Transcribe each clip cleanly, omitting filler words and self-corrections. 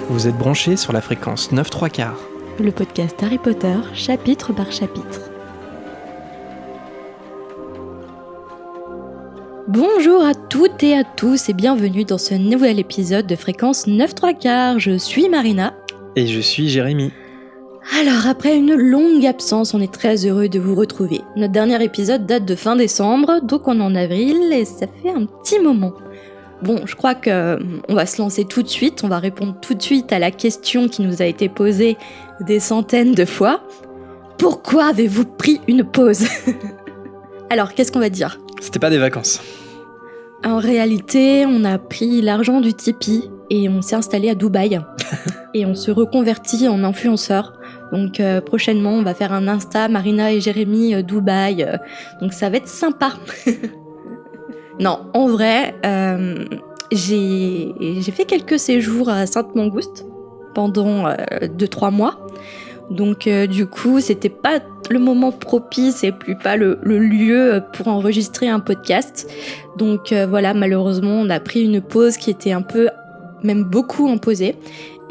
Vous êtes branchés sur la fréquence 9/3/4. Le podcast Harry Potter, chapitre par chapitre. Bonjour à toutes et à tous et bienvenue dans ce nouvel épisode de fréquence 9/3/4. Je suis Marina. Et je suis Jérémy. Alors, après une longue absence, on est très heureux de vous retrouver. Notre dernier épisode date de fin décembre, donc on est en avril et ça fait un petit moment. Bon, je crois qu'on va se lancer tout de suite, on va répondre tout de suite à la question qui nous a été posée des centaines de fois. Pourquoi avez-vous pris une pause ? Alors, qu'est-ce qu'on va dire ? C'était pas des vacances. En réalité, on a pris l'argent du Tipeee et on s'est installé à Dubaï. Et on se reconvertit en influenceur. Donc prochainement, on va faire un Insta, Marina et Jérémy Dubaï. Donc ça va être sympa. Non, en vrai, j'ai fait quelques séjours à Sainte-Mangouste pendant 2-3 mois. Donc du coup, c'était pas le moment propice et plus pas le lieu pour enregistrer un podcast. Donc voilà, malheureusement, on a pris une pause qui était un peu, même beaucoup imposée.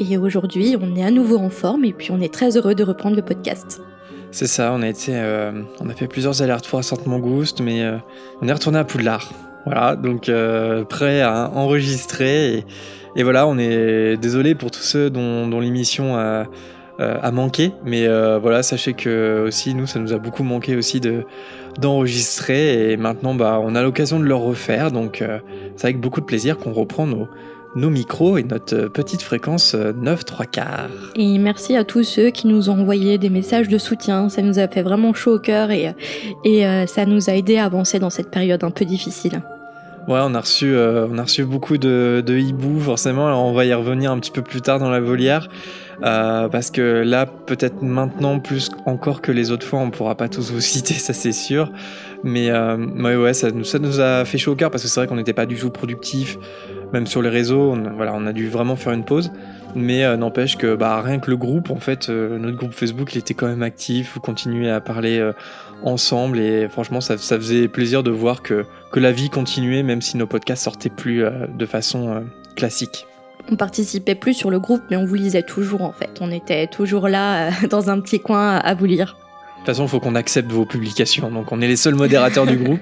Et aujourd'hui, on est à nouveau en forme et puis on est très heureux de reprendre le podcast. C'est ça, on a fait plusieurs allers-retours à Sainte-Mangouste, mais on est retourné à Poudlard. Voilà, donc prêt à enregistrer. Et voilà, on est désolé pour tous ceux dont l'émission a manqué, mais voilà, sachez que aussi nous, ça nous a beaucoup manqué aussi d'enregistrer. Et maintenant, on a l'occasion de le refaire, donc c'est avec beaucoup de plaisir qu'on reprend nos micros et notre petite fréquence 9/3/4. Et merci à tous ceux qui nous ont envoyé des messages de soutien, ça nous a fait vraiment chaud au cœur et ça nous a aidé à avancer dans cette période un peu difficile. Ouais, on a reçu beaucoup de hiboux, forcément. Alors on va y revenir un petit peu plus tard dans la volière, parce que là, peut-être maintenant, plus encore que les autres fois, on pourra pas tous vous citer, ça c'est sûr. Mais ouais, ça nous a fait chaud au cœur, parce que c'est vrai qu'on n'était pas du tout productifs, même sur les réseaux. On a dû vraiment faire une pause. Mais n'empêche que rien que le groupe, en fait, notre groupe Facebook, il était quand même actif, vous continuez à parler ensemble, et franchement, ça faisait plaisir de voir que la vie continuait, même si nos podcasts sortaient plus de façon classique. On participait plus sur le groupe, mais on vous lisait toujours en fait. On était toujours là, dans un petit coin à vous lire. De toute façon, il faut qu'on accepte vos publications, donc on est les seuls modérateurs du groupe.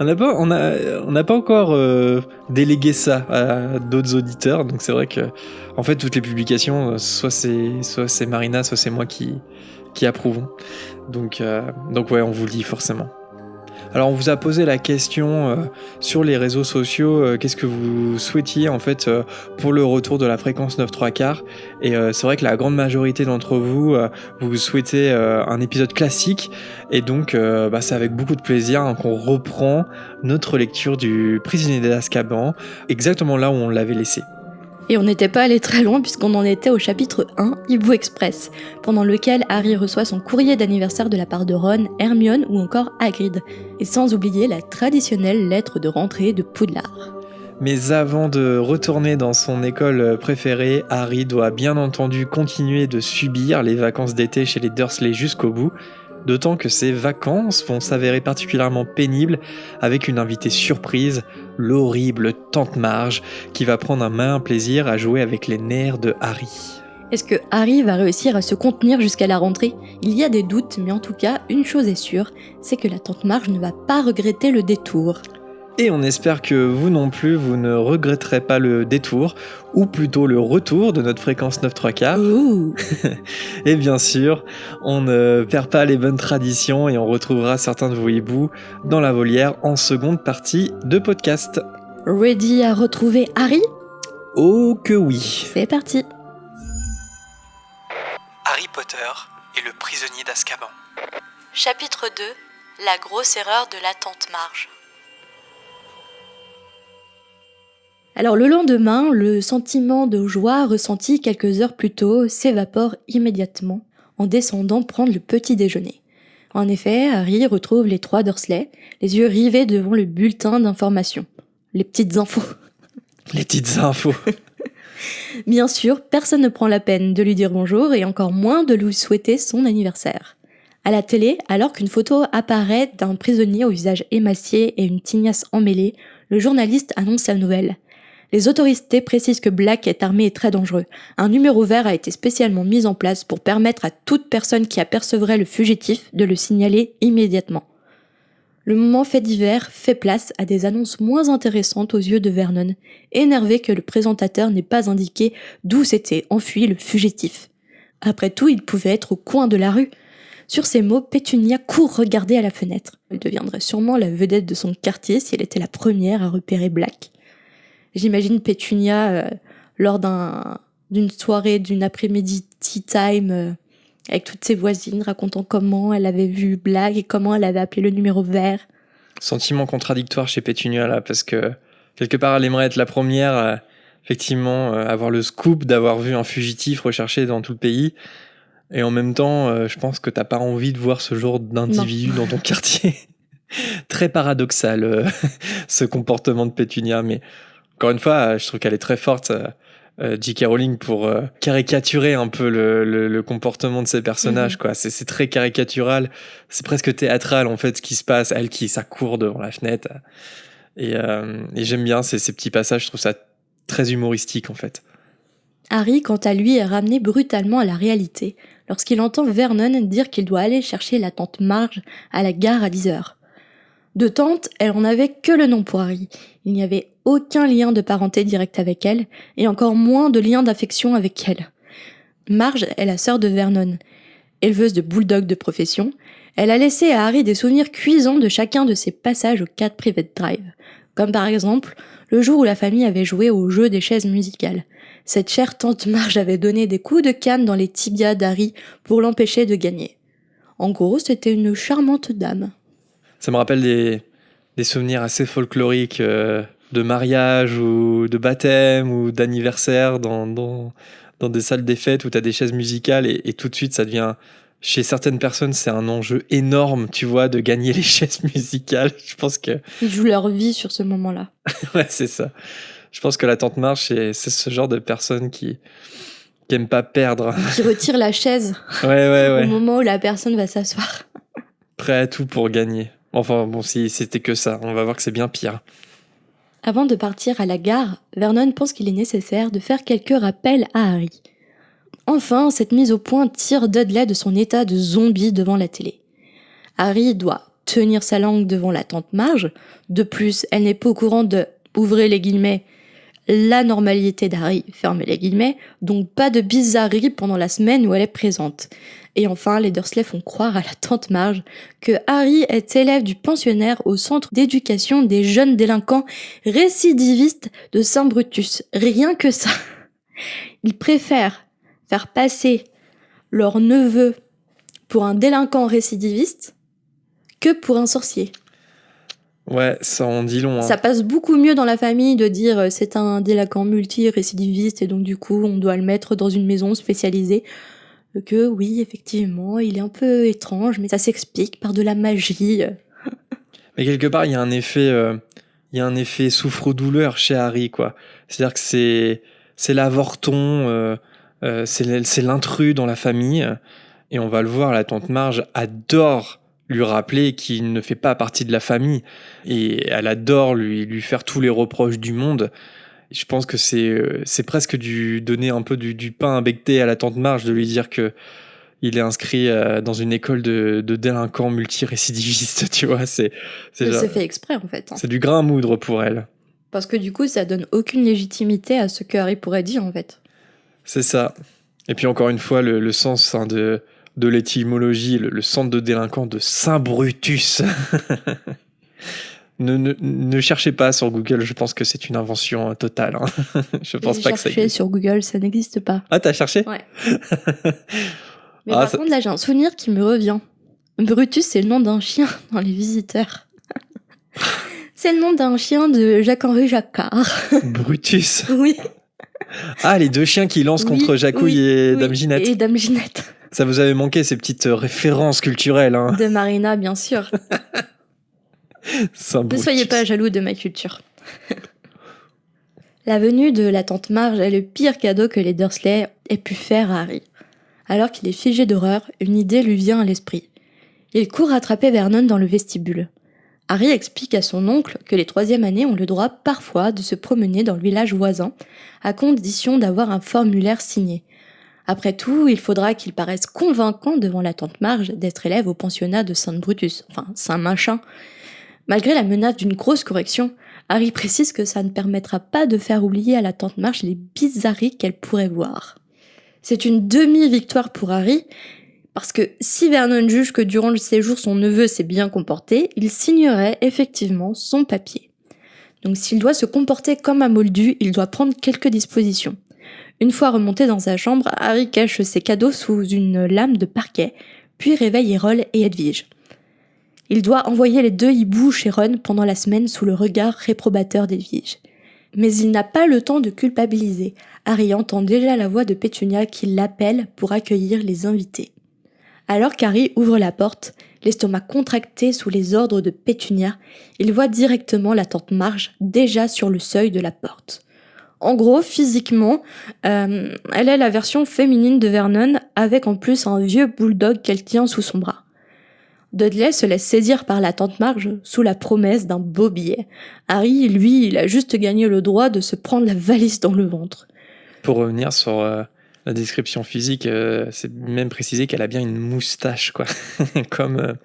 On n'a pas encore délégué ça à d'autres auditeurs, donc c'est vrai que en fait toutes les publications, soit c'est Marina, soit c'est moi qui approuvons. Donc ouais, on vous le dit forcément. Alors on vous a posé la question sur les réseaux sociaux, qu'est-ce que vous souhaitiez en fait pour le retour de la fréquence 9/3/4, et c'est vrai que la grande majorité d'entre vous, vous souhaitez un épisode classique, et donc c'est avec beaucoup de plaisir qu'on reprend notre lecture du Prisonnier d'Azkaban, exactement là où on l'avait laissé. Et on n'était pas allé très loin puisqu'on en était au chapitre 1, Hibou Express, pendant lequel Harry reçoit son courrier d'anniversaire de la part de Ron, Hermione ou encore Hagrid, et sans oublier la traditionnelle lettre de rentrée de Poudlard. Mais avant de retourner dans son école préférée, Harry doit bien entendu continuer de subir les vacances d'été chez les Dursley jusqu'au bout, d'autant que ces vacances vont s'avérer particulièrement pénibles avec une invitée surprise, l'horrible Tante Marge, qui va prendre un malin plaisir à jouer avec les nerfs de Harry. Est-ce que Harry va réussir à se contenir jusqu'à la rentrée ? Il y a des doutes, mais en tout cas, une chose est sûre, c'est que la Tante Marge ne va pas regretter le détour. Et on espère que vous non plus, vous ne regretterez pas le détour, ou plutôt le retour de notre fréquence 9/3/4. Ouh. Et bien sûr, on ne perd pas les bonnes traditions et on retrouvera certains de vos hiboux dans la volière en seconde partie de podcast. Ready à retrouver Harry ? Oh que oui. C'est parti. Harry Potter et le prisonnier d'Azkaban. Chapitre 2. La grosse erreur de la Tante Marge. Alors le lendemain, le sentiment de joie ressenti quelques heures plus tôt s'évapore immédiatement en descendant prendre le petit déjeuner. En effet, Harry retrouve les 3 Dursley, les yeux rivés devant le bulletin d'information. Les petites infos. Les petites infos. Bien sûr, personne ne prend la peine de lui dire bonjour et encore moins de lui souhaiter son anniversaire. À la télé, alors qu'une photo apparaît d'un prisonnier au visage émacié et une tignasse emmêlée, le journaliste annonce la nouvelle. Les autorités précisent que Black est armé et très dangereux. Un numéro vert a été spécialement mis en place pour permettre à toute personne qui apercevrait le fugitif de le signaler immédiatement. Le moment fait divers fait place à des annonces moins intéressantes aux yeux de Vernon, énervé que le présentateur n'ait pas indiqué d'où s'était enfui le fugitif. Après tout, il pouvait être au coin de la rue. Sur ces mots, Pétunia court regarder à la fenêtre. Elle deviendrait sûrement la vedette de son quartier si elle était la première à repérer Black. J'imagine Pétunia lors d'une soirée, d'une après-midi tea time, avec toutes ses voisines, racontant comment elle avait vu Black et comment elle avait appelé le numéro vert. Sentiment contradictoire chez Pétunia, là, parce que quelque part, elle aimerait être la première, effectivement, avoir le scoop d'avoir vu un fugitif recherché dans tout le pays. Et en même temps, je pense que t'as pas envie de voir ce genre d'individu dans ton quartier. Très paradoxal, ce comportement de Pétunia, mais encore une fois, je trouve qu'elle est très forte, J.K. Rowling, pour caricaturer un peu le comportement de ces personnages, quoi. C'est très caricatural, c'est presque théâtral, en fait, ce qui se passe. Elle ça court devant la fenêtre. Et j'aime bien ces petits passages, je trouve ça très humoristique, en fait. Harry, quant à lui, est ramené brutalement à la réalité lorsqu'il entend Vernon dire qu'il doit aller chercher la tante Marge à la gare à 10h. De tante, elle en avait que le nom pour Harry. Il n'y avait aucun lien de parenté direct avec elle, et encore moins de lien d'affection avec elle. Marge est la sœur de Vernon. Éleveuse de bulldogs de profession, elle a laissé à Harry des souvenirs cuisants de chacun de ses passages au Cat Private Drive. Comme par exemple, le jour où la famille avait joué au jeu des chaises musicales. Cette chère tante Marge avait donné des coups de canne dans les tibias d'Harry pour l'empêcher de gagner. En gros, c'était une charmante dame. Ça me rappelle des souvenirs assez folkloriques de mariage ou de baptême ou d'anniversaire dans des salles des fêtes où tu as des chaises musicales et tout de suite ça devient... Chez certaines personnes, c'est un enjeu énorme, tu vois, de gagner les chaises musicales. Je pense que... Ils jouent leur vie sur ce moment-là. Ouais, c'est ça. Je pense que la tante Marge, c'est ce genre de personne qui aime pas perdre. Qui retire la chaise ouais. au moment où la personne va s'asseoir. Prêt à tout pour gagner. Enfin, bon, si c'était que ça, on va voir que c'est bien pire. Avant de partir à la gare, Vernon pense qu'il est nécessaire de faire quelques rappels à Harry. Enfin, cette mise au point tire Dudley de son état de zombie devant la télé. Harry doit tenir sa langue devant la tante Marge. De plus, elle n'est pas au courant de, ouvrez les guillemets, la normalité d'Harry, fermez les guillemets, donc pas de bizarrerie pendant la semaine où elle est présente. Et enfin, les Dursley font croire à la tante Marge que Harry est élève du pensionnaire au centre d'éducation des jeunes délinquants récidivistes de Saint-Brutus. Rien que ça. Ils préfèrent faire passer leur neveu pour un délinquant récidiviste que pour un sorcier. Ouais, ça en dit long. Hein. Ça passe beaucoup mieux dans la famille de dire c'est un délinquant multi-récidiviste et donc du coup on doit le mettre dans une maison spécialisée que oui, effectivement, il est un peu étrange, mais ça s'explique par de la magie. Mais quelque part, il y a un effet souffre-douleur chez Harry, quoi. C'est-à-dire que c'est l'avorton, c'est l'intrus dans la famille, et on va le voir, la tante Marge adore lui rappeler qu'il ne fait pas partie de la famille, et elle adore lui faire tous les reproches du monde. Je pense que c'est presque donner un peu du pain à becqueter à la tante Marge, de lui dire que il est inscrit dans une école de délinquants multirécidivistes, tu vois. C'est fait exprès, en fait. Hein. C'est du grain à moudre pour elle. Parce que du coup, ça donne aucune légitimité à ce que Harry pourrait dire, en fait. C'est ça. Et puis encore une fois, le sens de l'étymologie, le centre de délinquants de Saint-Brutus. Ne cherchez pas sur Google, je pense que c'est une invention totale. Hein. Je pense pas que ça existe. J'ai cherché sur Google, ça n'existe pas. Ah, t'as cherché ? Ouais. Mais par contre, là, j'ai un souvenir qui me revient. Brutus, c'est le nom d'un chien dans Les Visiteurs. C'est le nom d'un chien de Jacques-Henri Jacquard. Brutus ? Oui. Ah, les deux chiens qui lancent contre Jacouille et Dame Ginette. Et Dame Ginette. Ça vous avait manqué, ces petites références culturelles. Hein. De Marina, bien sûr. Ne soyez pas jaloux de ma culture. La venue de la tante Marge est le pire cadeau que les Dursley aient pu faire à Harry. Alors qu'il est figé d'horreur, une idée lui vient à l'esprit. Il court rattraper Vernon dans le vestibule. Harry explique à son oncle que les 3e années ont le droit parfois de se promener dans le village voisin, à condition d'avoir un formulaire signé. Après tout, il faudra qu'il paraisse convaincant devant la tante Marge d'être élève au pensionnat de Saint-Brutus, enfin Saint-Machin. Malgré la menace d'une grosse correction, Harry précise que ça ne permettra pas de faire oublier à la tante Marge les bizarreries qu'elle pourrait voir. C'est une demi-victoire pour Harry, parce que si Vernon juge que durant le séjour son neveu s'est bien comporté, il signerait effectivement son papier. Donc s'il doit se comporter comme un moldu, il doit prendre quelques dispositions. Une fois remonté dans sa chambre, Harry cache ses cadeaux sous une lame de parquet, puis réveille Errol et Edwige. Il doit envoyer les 2 hiboux chez Ron pendant la semaine sous le regard réprobateur d'Edwige. Mais il n'a pas le temps de culpabiliser. Harry entend déjà la voix de Pétunia qui l'appelle pour accueillir les invités. Alors qu'Harry ouvre la porte, l'estomac contracté sous les ordres de Pétunia, il voit directement la tante Marge déjà sur le seuil de la porte. En gros, physiquement, elle est la version féminine de Vernon, avec en plus un vieux bulldog qu'elle tient sous son bras. Dudley se laisse saisir par la tante Marge sous la promesse d'un beau billet. Harry, lui, il a juste gagné le droit de se prendre la valise dans le ventre. Pour revenir sur la description physique, c'est même précisé qu'elle a bien une moustache, quoi. comme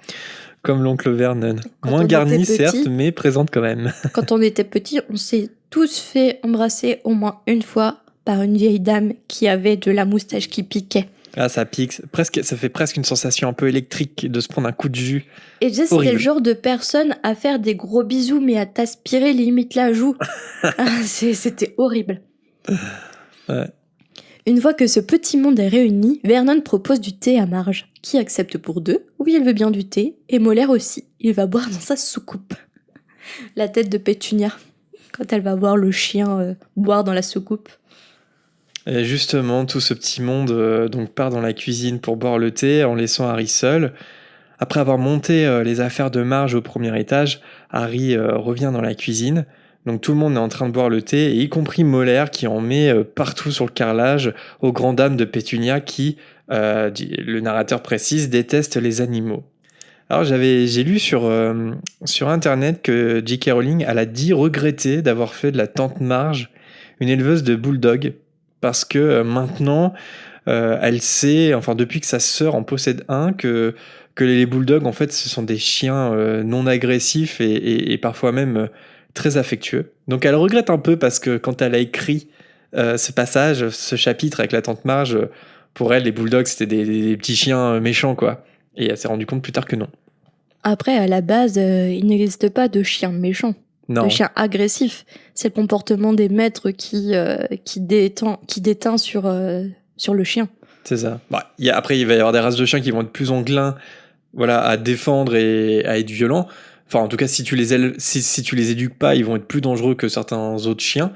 l'oncle Vernon. Moins garnie, certes, mais présente quand même. Quand on était petit, on s'est tous fait embrasser au moins une fois par une vieille dame qui avait de la moustache qui piquait. Ah, ça pique. Ça fait presque une sensation un peu électrique de se prendre un coup de jus. Et déjà, c'était le genre de personne à faire des gros bisous, mais à t'aspirer limite la joue. C'était horrible. Ouais. Une fois que ce petit monde est réuni, Vernon propose du thé à Marge, qui accepte pour 2. Oui, elle veut bien du thé, et Molaire aussi. Il va boire dans sa soucoupe. La tête de Pétunia, quand elle va voir le chien boire dans la soucoupe. Et justement, tout ce petit monde donc part dans la cuisine pour boire le thé en laissant Harry seul. Après avoir monté les affaires de Marge au premier étage, Harry revient dans la cuisine. Donc tout le monde est en train de boire le thé, et y compris Molaire qui en met partout sur le carrelage aux grandes dames de Pétunia qui, le narrateur précise, déteste les animaux. Alors j'ai lu sur internet que J.K. Rowling elle a dit regretter d'avoir fait de la tante Marge une éleveuse de bulldog, parce que maintenant elle sait, enfin depuis que sa sœur en possède un, que les bulldogs en fait ce sont des chiens non agressifs et parfois même très affectueux. Donc elle regrette un peu parce que quand elle a écrit ce passage, ce chapitre avec la tante Marge, pour elle les bulldogs c'était des petits chiens méchants quoi. Et elle s'est rendue compte plus tard que non. Après, à la base, il n'existe pas de chiens méchants. Non. De chiens agressifs. C'est le comportement des maîtres qui déteint sur le chien. C'est ça. Bah, après, il va y avoir des races de chiens qui vont être plus enclins, voilà, à défendre et à être violents. Enfin, en tout cas, si tu les éduques pas, ils vont être plus dangereux que certains autres chiens.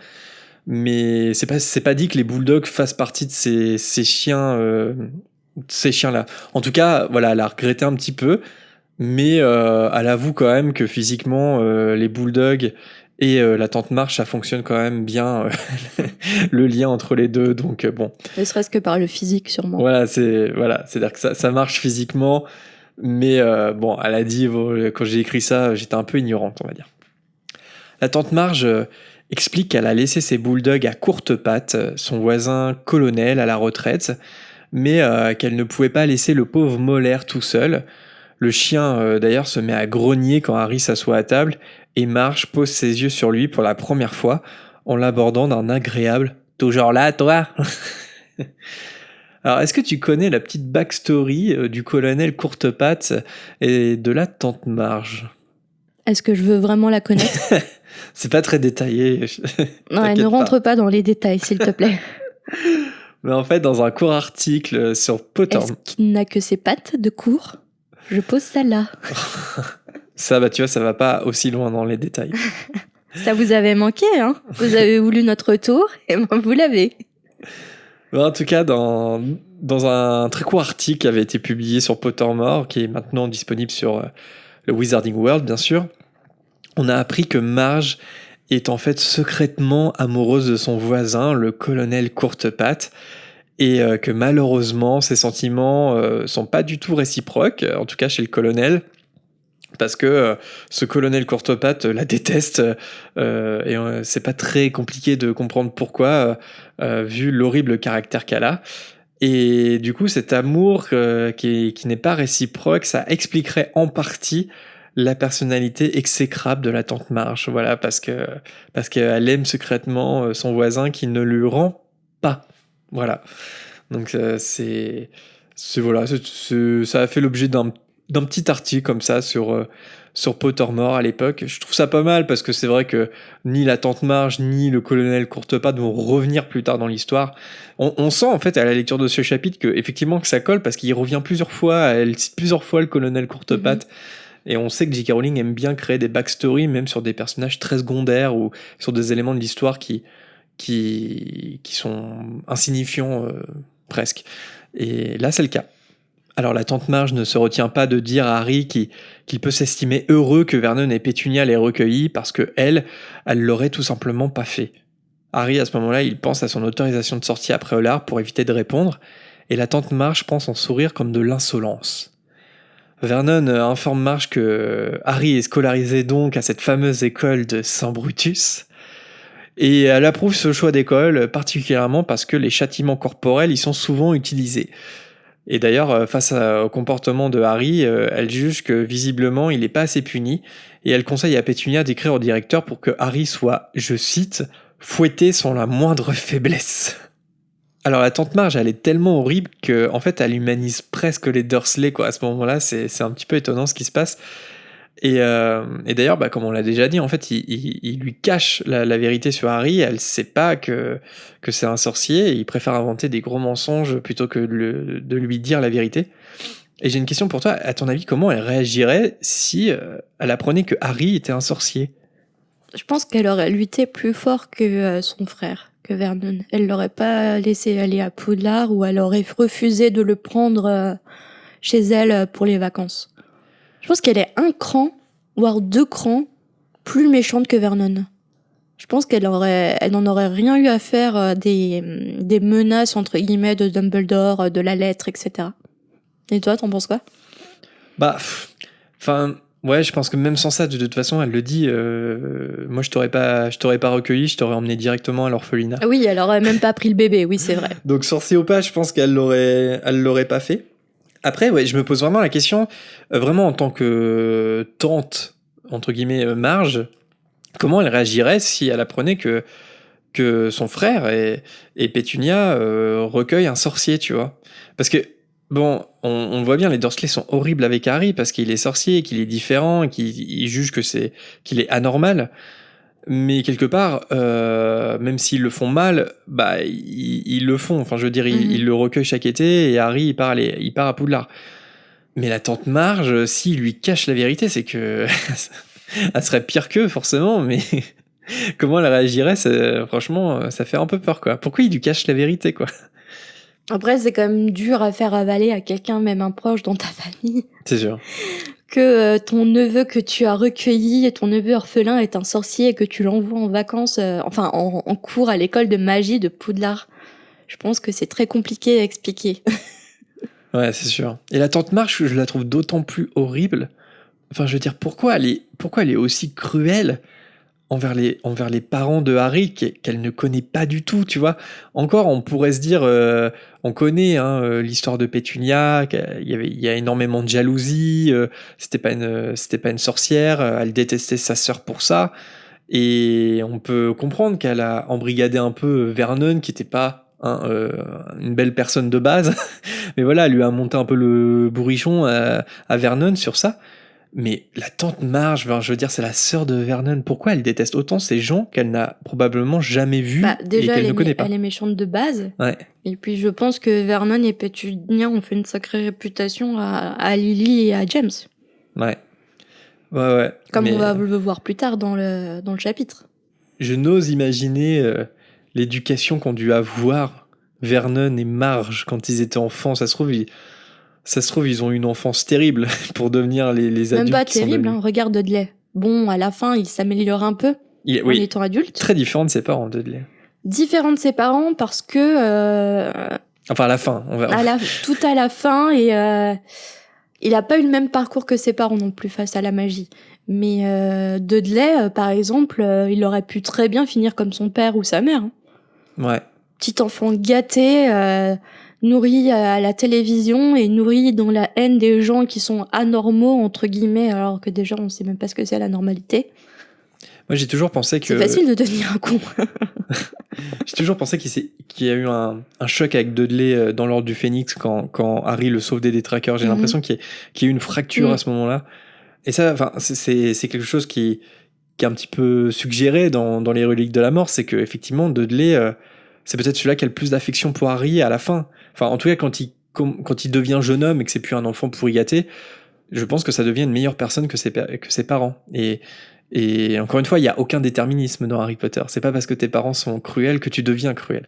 Mais c'est pas dit que les bulldogs fassent partie de ces chiens, ces chiens-là. En tout cas, voilà, elle a regretté un petit peu, mais elle avoue quand même que physiquement, les bulldogs et la tante Marge, ça fonctionne quand même bien, le lien entre les deux. Donc bon. Ne serait-ce que par le physique, sûrement. Voilà, c'est-à-dire que ça marche physiquement. Mais bon, elle a dit, quand j'ai écrit ça, j'étais un peu ignorante, on va dire. La tante Marge explique qu'elle a laissé ses bulldogs à courtes pattes, son voisin colonel à la retraite, mais qu'elle ne pouvait pas laisser le pauvre Molaire tout seul. Le chien, d'ailleurs, se met à grogner quand Harry s'assoit à table, et Marge pose ses yeux sur lui pour la première fois, en l'abordant d'un agréable « Toujours là, toi ?» Alors, est-ce que tu connais la petite backstory du colonel Courtepatte et de la tante Marge ? Est-ce que je veux vraiment la connaître ? C'est pas très détaillé. Ouais, ne rentre pas dans les détails, s'il te plaît. Mais en fait, dans un court article sur Pottermore... Est-ce qu'il n'a que ses pattes de court ? Je pose ça là. Ça, bah tu vois, ça va pas aussi loin dans les détails. Ça vous avait manqué, hein ? Vous avez voulu notre tour, et ben vous l'avez. En tout cas, dans un très court article qui avait été publié sur Pottermore, qui est maintenant disponible sur le Wizarding World, bien sûr, on a appris que Marge est en fait secrètement amoureuse de son voisin, le colonel Courtepatte, et que malheureusement, ses sentiments sont pas du tout réciproques, en tout cas chez le colonel. parce que ce colonel Courtepatte la déteste, et c'est pas très compliqué de comprendre pourquoi, vu l'horrible caractère qu'elle a. Et du coup, cet amour qui n'est pas réciproque, ça expliquerait en partie la personnalité exécrable de la tante Marge. Voilà, parce qu'elle aime secrètement son voisin qui ne lui rend pas. Voilà. Donc voilà, ça a fait l'objet d'un petit article comme ça sur Pottermore à l'époque. Je trouve ça pas mal parce que c'est vrai que ni la tante Marge ni le colonel Courtepatte vont revenir plus tard dans l'histoire. On sent en fait à la lecture de ce chapitre effectivement que ça colle parce qu'il revient plusieurs fois, elle cite plusieurs fois le colonel Courtepatte. Et on sait que J.K. Rowling aime bien créer des backstories, même sur des personnages très secondaires ou sur des éléments de l'histoire qui sont insignifiants presque. Et là, c'est le cas. Alors la tante Marge ne se retient pas de dire à Harry qu'il peut s'estimer heureux que Vernon et Pétunia l'aient recueilli parce que elle l'aurait tout simplement pas fait. Harry, à ce moment-là, il pense à son autorisation de sortie à Préolard pour éviter de répondre, et la tante Marge prend son sourire comme de l'insolence. Vernon informe Marge que Harry est scolarisé donc à cette fameuse école de Saint-Brutus, et elle approuve ce choix d'école particulièrement parce que les châtiments corporels y sont souvent utilisés. Et d'ailleurs, face au comportement de Harry, elle juge que visiblement il n'est pas assez puni, et elle conseille à Pétunia d'écrire au directeur pour que Harry soit, je cite, fouetté sans la moindre faiblesse. Alors la tante Marge, elle est tellement horrible que en fait elle humanise presque les Dursley quoi. À ce moment-là, c'est un petit peu étonnant ce qui se passe. Et d'ailleurs, comme on l'a déjà dit, en fait, il lui cache la vérité sur Harry. Elle sait pas que c'est un sorcier. Et il préfère inventer des gros mensonges plutôt que de lui dire la vérité. Et j'ai une question pour toi. À ton avis, comment elle réagirait si elle apprenait que Harry était un sorcier ? Je pense qu'elle aurait lutté plus fort que son frère, que Vernon. Elle l'aurait pas laissé aller à Poudlard ou elle aurait refusé de le prendre chez elle pour les vacances. Je pense qu'elle est un cran, voire 2 crans, plus méchante que Vernon. Je pense qu'elle n'en aurait rien eu à faire des menaces, entre guillemets, de Dumbledore, de la lettre, etc. Et toi, t'en penses quoi ? Ouais, je pense que même sans ça, de toute façon, elle le dit, moi je t'aurais pas recueilli, je t'aurais emmené directement à l'orphelinat. Oui, elle aurait même pas pris le bébé, oui, c'est vrai. Donc sorcier ou pas, je pense qu'elle l'aurait pas fait. Après, ouais, je me pose vraiment la question, vraiment en tant que tante, entre guillemets, Marge, comment elle réagirait si elle apprenait que son frère et Pétunia recueillent un sorcier, tu vois ? Parce que, bon, on voit bien, les Dursley sont horribles avec Harry parce qu'il est sorcier, qu'il est différent, et qu'il juge qu'il est anormal. Mais quelque part, même s'ils le font mal, ils le font. Enfin, je veux dire, ils le recueillent chaque été et Harry, il part à Poudlard. Mais la tante Marge, s'il lui cache la vérité, c'est que elle serait pire qu'eux, forcément. Mais comment elle réagirait, franchement, ça fait un peu peur, quoi. Pourquoi il lui cache la vérité, quoi ? Après, c'est quand même dur à faire avaler à quelqu'un, même un proche dans ta famille. C'est sûr. Que ton neveu que tu as recueilli, ton neveu orphelin est un sorcier et que tu l'envoies en vacances, en cours à l'école de magie de Poudlard. Je pense que c'est très compliqué à expliquer. Ouais, c'est sûr. Et la tante Marge, je la trouve d'autant plus horrible. Enfin, je veux dire, pourquoi elle est aussi cruelle envers les parents de Harry qu'elle ne connaît pas du tout, tu vois. Encore, on pourrait se dire, on connaît l'histoire de Pétunia, il y a énormément de jalousie, c'était pas une sorcière, elle détestait sa sœur pour ça, et on peut comprendre qu'elle a embrigadé un peu Vernon, qui était pas une belle personne de base, mais voilà, elle lui a monté un peu le bourrichon à Vernon sur ça. Mais la tante Marge, je veux dire, c'est la sœur de Vernon. Pourquoi elle déteste autant ces gens qu'elle n'a probablement jamais vus déjà, et qu'elle ne connaît pas ? Elle est méchante de base. Ouais. Et puis je pense que Vernon et Pétunia ont fait une sacrée réputation à Lily et à James. Ouais. Ouais. Comme on va le voir plus tard dans le chapitre. Je n'ose imaginer l'éducation qu'ont dû avoir Vernon et Marge quand ils étaient enfants. Ça se trouve, ils ont eu une enfance terrible pour devenir les adultes. Même pas terrible, regarde Dudley. Bon, à la fin, il s'améliore un peu en étant adulte. Très différent de ses parents, Dudley. Différent de ses parents parce que... Enfin, à la fin. Tout à la fin, et Il n'a pas eu le même parcours que ses parents non plus face à la magie. Mais Dudley, par exemple, il aurait pu très bien finir comme son père ou sa mère. Hein. Ouais. Petit enfant gâté, nourri à la télévision et nourri dans la haine des gens qui sont anormaux, entre guillemets, alors que déjà on sait même pas ce que c'est la normalité. Moi, j'ai toujours pensé que... C'est facile de devenir un con. J'ai toujours pensé qu'il y a eu un choc avec Dudley dans l'Ordre du Phénix quand Harry le sauve des détraqueurs. J'ai l'impression qu'il y a eu une fracture à ce moment-là. Et ça, enfin, c'est quelque chose qui est un petit peu suggéré dans les Reliques de la Mort, c'est que effectivement Dudley, c'est peut-être celui-là qui a le plus d'affection pour Harry à la fin. Enfin, en tout cas, quand il devient jeune homme et que c'est plus un enfant pourri gâté, je pense que ça devient une meilleure personne que ses parents. Et encore une fois, il n'y a aucun déterminisme dans Harry Potter. C'est pas parce que tes parents sont cruels que tu deviens cruel.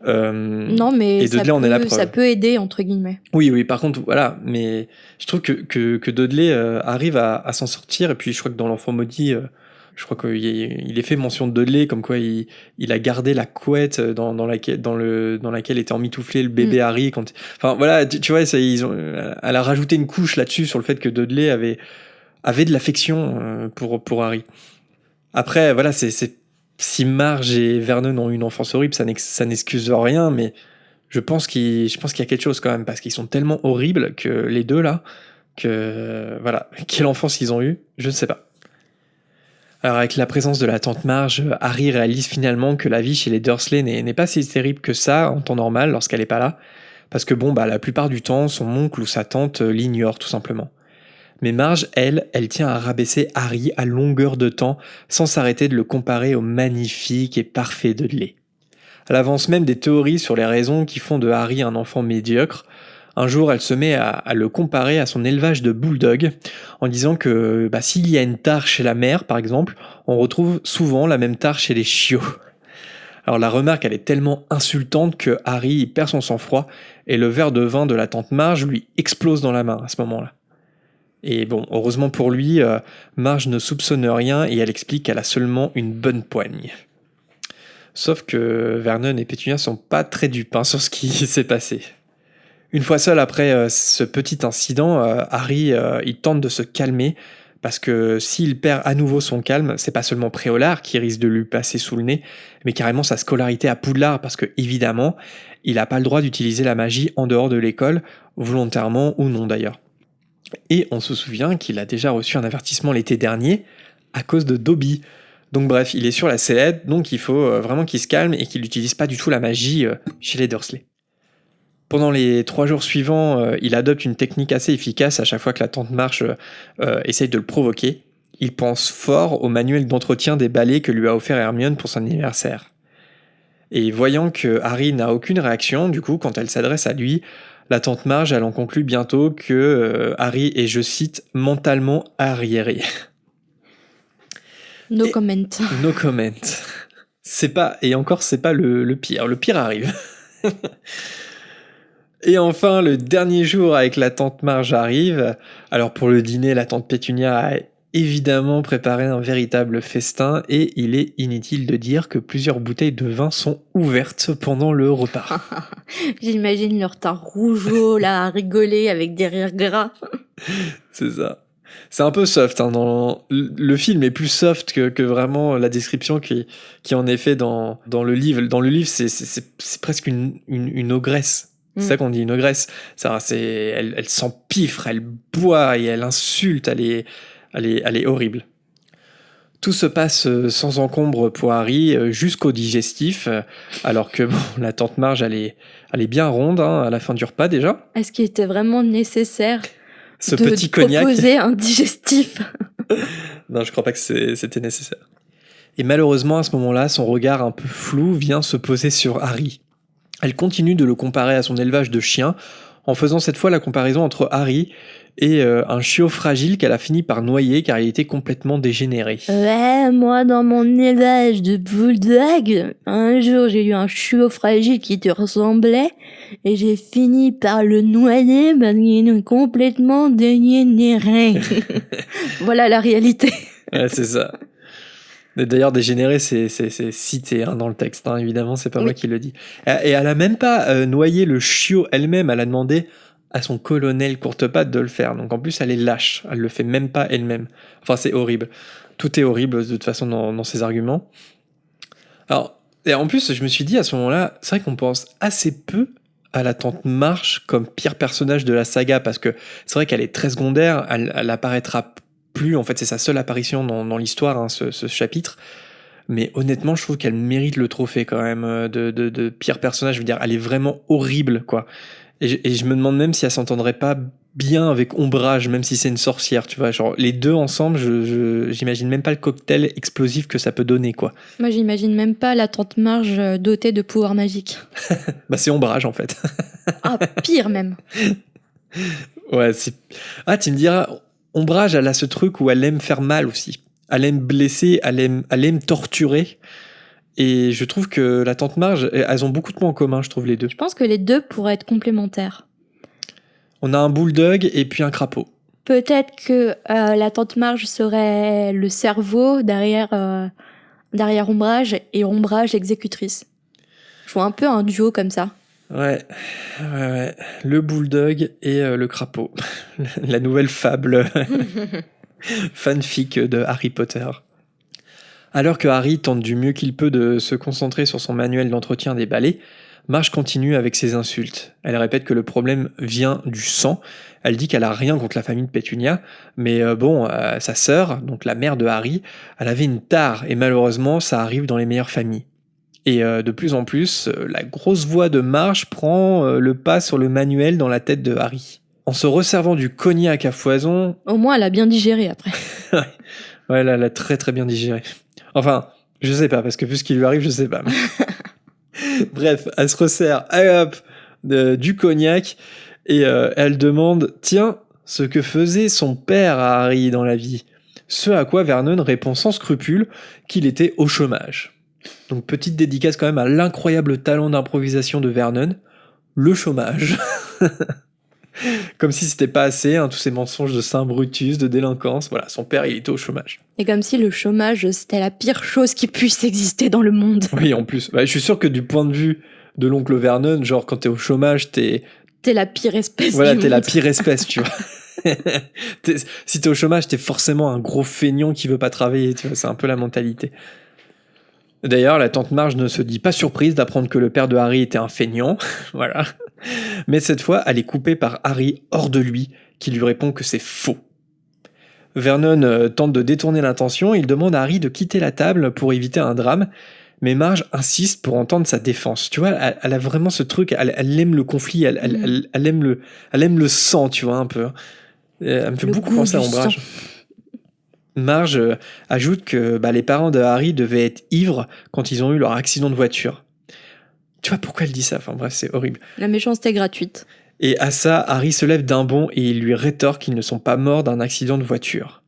Non, mais ça peut aider, entre guillemets. Oui, par contre, voilà. Mais je trouve que Dudley arrive à s'en sortir. Et puis, je crois que dans l'Enfant Maudit, je crois qu'il est fait mention de Dudley, comme quoi il a gardé la couette dans laquelle était emmitouflé le bébé Harry. Enfin, voilà, tu vois, elle a rajouté une couche là-dessus sur le fait que Dudley avait de l'affection pour Harry. Après, voilà, si Marge et Vernon ont une enfance horrible, ça n'excuse rien, mais je pense qu'il y a quelque chose quand même, parce qu'ils sont tellement horribles que les deux là, que voilà, quelle enfance ils ont eu, je ne sais pas. Alors avec la présence de la tante Marge, Harry réalise finalement que la vie chez les Dursley n'est pas si terrible que ça en temps normal lorsqu'elle n'est pas là, parce que la plupart du temps, son oncle ou sa tante l'ignore tout simplement. Mais Marge, elle tient à rabaisser Harry à longueur de temps, sans s'arrêter de le comparer au magnifique et parfait Dudley. Elle avance même des théories sur les raisons qui font de Harry un enfant médiocre. Un jour, elle se met à le comparer à son élevage de bulldogs, en disant que s'il y a une tare chez la mère, par exemple, on retrouve souvent la même tare chez les chiots. Alors la remarque, elle est tellement insultante que Harry perd son sang-froid, et le verre de vin de la tante Marge lui explose dans la main à ce moment-là. Et heureusement pour lui, Marge ne soupçonne rien et elle explique qu'elle a seulement une bonne poigne. Sauf que Vernon et Pétunia sont pas très dupes sur ce qui s'est passé. Une fois seul après ce petit incident, Harry il tente de se calmer parce que s'il perd à nouveau son calme, c'est pas seulement Préolard qui risque de lui passer sous le nez, mais carrément sa scolarité à Poudlard parce que évidemment, il n'a pas le droit d'utiliser la magie en dehors de l'école, volontairement ou non d'ailleurs. Et on se souvient qu'il a déjà reçu un avertissement l'été dernier à cause de Dobby. Donc bref, il est sur la sellette, donc il faut vraiment qu'il se calme et qu'il n'utilise pas du tout la magie chez les Dursley. Pendant les 3 jours suivants, il adopte une technique assez efficace à chaque fois que la tante Marge essaye de le provoquer. Il pense fort au manuel d'entretien des balais que lui a offert Hermione pour son anniversaire. Et voyant que Harry n'a aucune réaction, du coup, quand elle s'adresse à lui, la tante Marge, elle en conclut bientôt que Harry est, je cite, mentalement arriéré. No comment. No comment. C'est pas le pire. Le pire arrive. Et enfin, le dernier jour avec la tante Marge arrive. Alors pour le dîner, la tante Pétunia a évidemment préparé un véritable festin et il est inutile de dire que plusieurs bouteilles de vin sont ouvertes pendant le repas. J'imagine leur teint rougeau là à rigoler avec des rires gras. C'est ça. C'est un peu soft. Le film est plus soft que vraiment la description qui en est fait dans le livre. Dans le livre, c'est presque une ogresse. C'est ça qu'on dit, une ogresse. Elle s'empiffre, elle boit et elle insulte. Elle est horrible. Tout se passe sans encombre pour Harry jusqu'au digestif, alors que la tante Marge, elle est bien ronde à la fin du repas déjà. Est-ce qu'il était vraiment nécessaire ce petit cognac proposer un digestif? Non, je crois pas que c'était nécessaire. Et malheureusement, à ce moment-là, son regard un peu flou vient se poser sur Harry. Elle continue de le comparer à son élevage de chiens, en faisant cette fois la comparaison entre Harry et un chiot fragile qu'elle a fini par noyer car il était complètement dégénéré. Ouais, moi dans mon élevage de bulldog, un jour j'ai eu un chiot fragile qui te ressemblait et j'ai fini par le noyer parce qu'il est complètement dégénéré. Voilà la réalité. Ouais, c'est ça. D'ailleurs, dégénéré, c'est cité dans le texte, évidemment, c'est pas moi qui le dis. Et elle a même pas noyé le chiot elle-même, elle a demandé à son colonel Courtepatte de le faire. Donc en plus, elle est lâche. Elle le fait même pas elle-même. Enfin, c'est horrible. Tout est horrible de toute façon dans ses arguments. Alors, et en plus, je me suis dit à ce moment-là, c'est vrai qu'on pense assez peu à la tante Marche comme pire personnage de la saga, parce que c'est vrai qu'elle est très secondaire, elle apparaîtra plus, en fait c'est sa seule apparition dans l'histoire, hein, ce chapitre, mais honnêtement je trouve qu'elle mérite le trophée quand même de pire personnage. Je veux dire, elle est vraiment horrible, quoi. Et je me demande même si elle s'entendrait pas bien avec Ombrage, même si c'est une sorcière, tu vois. Genre, les deux ensemble, j'imagine même pas le cocktail explosif que ça peut donner, quoi. Moi, j'imagine même pas la tante Marge dotée de pouvoirs magiques. Bah, c'est Ombrage, en fait. Ah, pire même. Ouais, c'est... Ah, tu me diras, Ombrage, elle a ce truc où elle aime faire mal aussi. Elle aime blesser, elle aime torturer. Et je trouve que la tante Marge, elles ont beaucoup de points en commun, je trouve, les deux. Je pense que les deux pourraient être complémentaires. On a un bulldog et puis un crapaud. Peut-être que la tante Marge serait le cerveau derrière Ombrage et Ombrage exécutrice. Je vois un peu un duo comme ça. Ouais. Le bulldog et le crapaud. La nouvelle fable fanfic de Harry Potter. Alors que Harry tente du mieux qu'il peut de se concentrer sur son manuel d'entretien des balais, Marge continue avec ses insultes. Elle répète que le problème vient du sang. Elle dit qu'elle a rien contre la famille de Pétunia, mais sa sœur, donc la mère de Harry, elle avait une tare, et malheureusement, ça arrive dans les meilleures familles. Et de plus en plus, la grosse voix de Marge prend le pas sur le manuel dans la tête de Harry. En se resservant du cognac à foison... Au moins, elle a bien digéré après. Ouais, elle a très très bien digéré. Enfin, je sais pas, parce que vu ce qui lui arrive, je sais pas. Bref, elle se resserre, hop, du cognac, et elle demande « Tiens, ce que faisait son père à Harry dans la vie ?» Ce à quoi Vernon répond sans scrupule qu'il était au chômage. Donc petite dédicace quand même à l'incroyable talent d'improvisation de Vernon, le chômage. Comme si c'était pas assez, hein, tous ces mensonges de Saint Brutus, de délinquance. Voilà, son père, il était au chômage. Et comme si le chômage, c'était la pire chose qui puisse exister dans le monde. Oui, en plus. Bah, je suis sûr que du point de vue de l'oncle Vernon, genre quand t'es au chômage, t'es la pire espèce voilà, du t'es monde. la pire espèce, tu vois. Si t'es au chômage, t'es forcément un gros feignant qui veut pas travailler, tu vois. C'est un peu la mentalité. D'ailleurs, la tante Marge ne se dit pas surprise d'apprendre que le père de Harry était un feignant. Voilà. Mais cette fois, elle est coupée par Harry hors de lui, qui lui répond que c'est faux. Vernon tente de détourner l'intention, il demande à Harry de quitter la table pour éviter un drame, mais Marge insiste pour entendre sa défense. Tu vois, elle a vraiment ce truc, elle aime le conflit, elle aime le sang, tu vois, un peu. Elle me fait beaucoup penser à Ombrage. Marge ajoute que les parents de Harry devaient être ivres quand ils ont eu leur accident de voiture. Tu vois pourquoi elle dit ça? Enfin bref, c'est horrible. La méchanceté gratuite. Et à ça, Harry se lève d'un bond et il lui rétorque qu'ils ne sont pas morts d'un accident de voiture.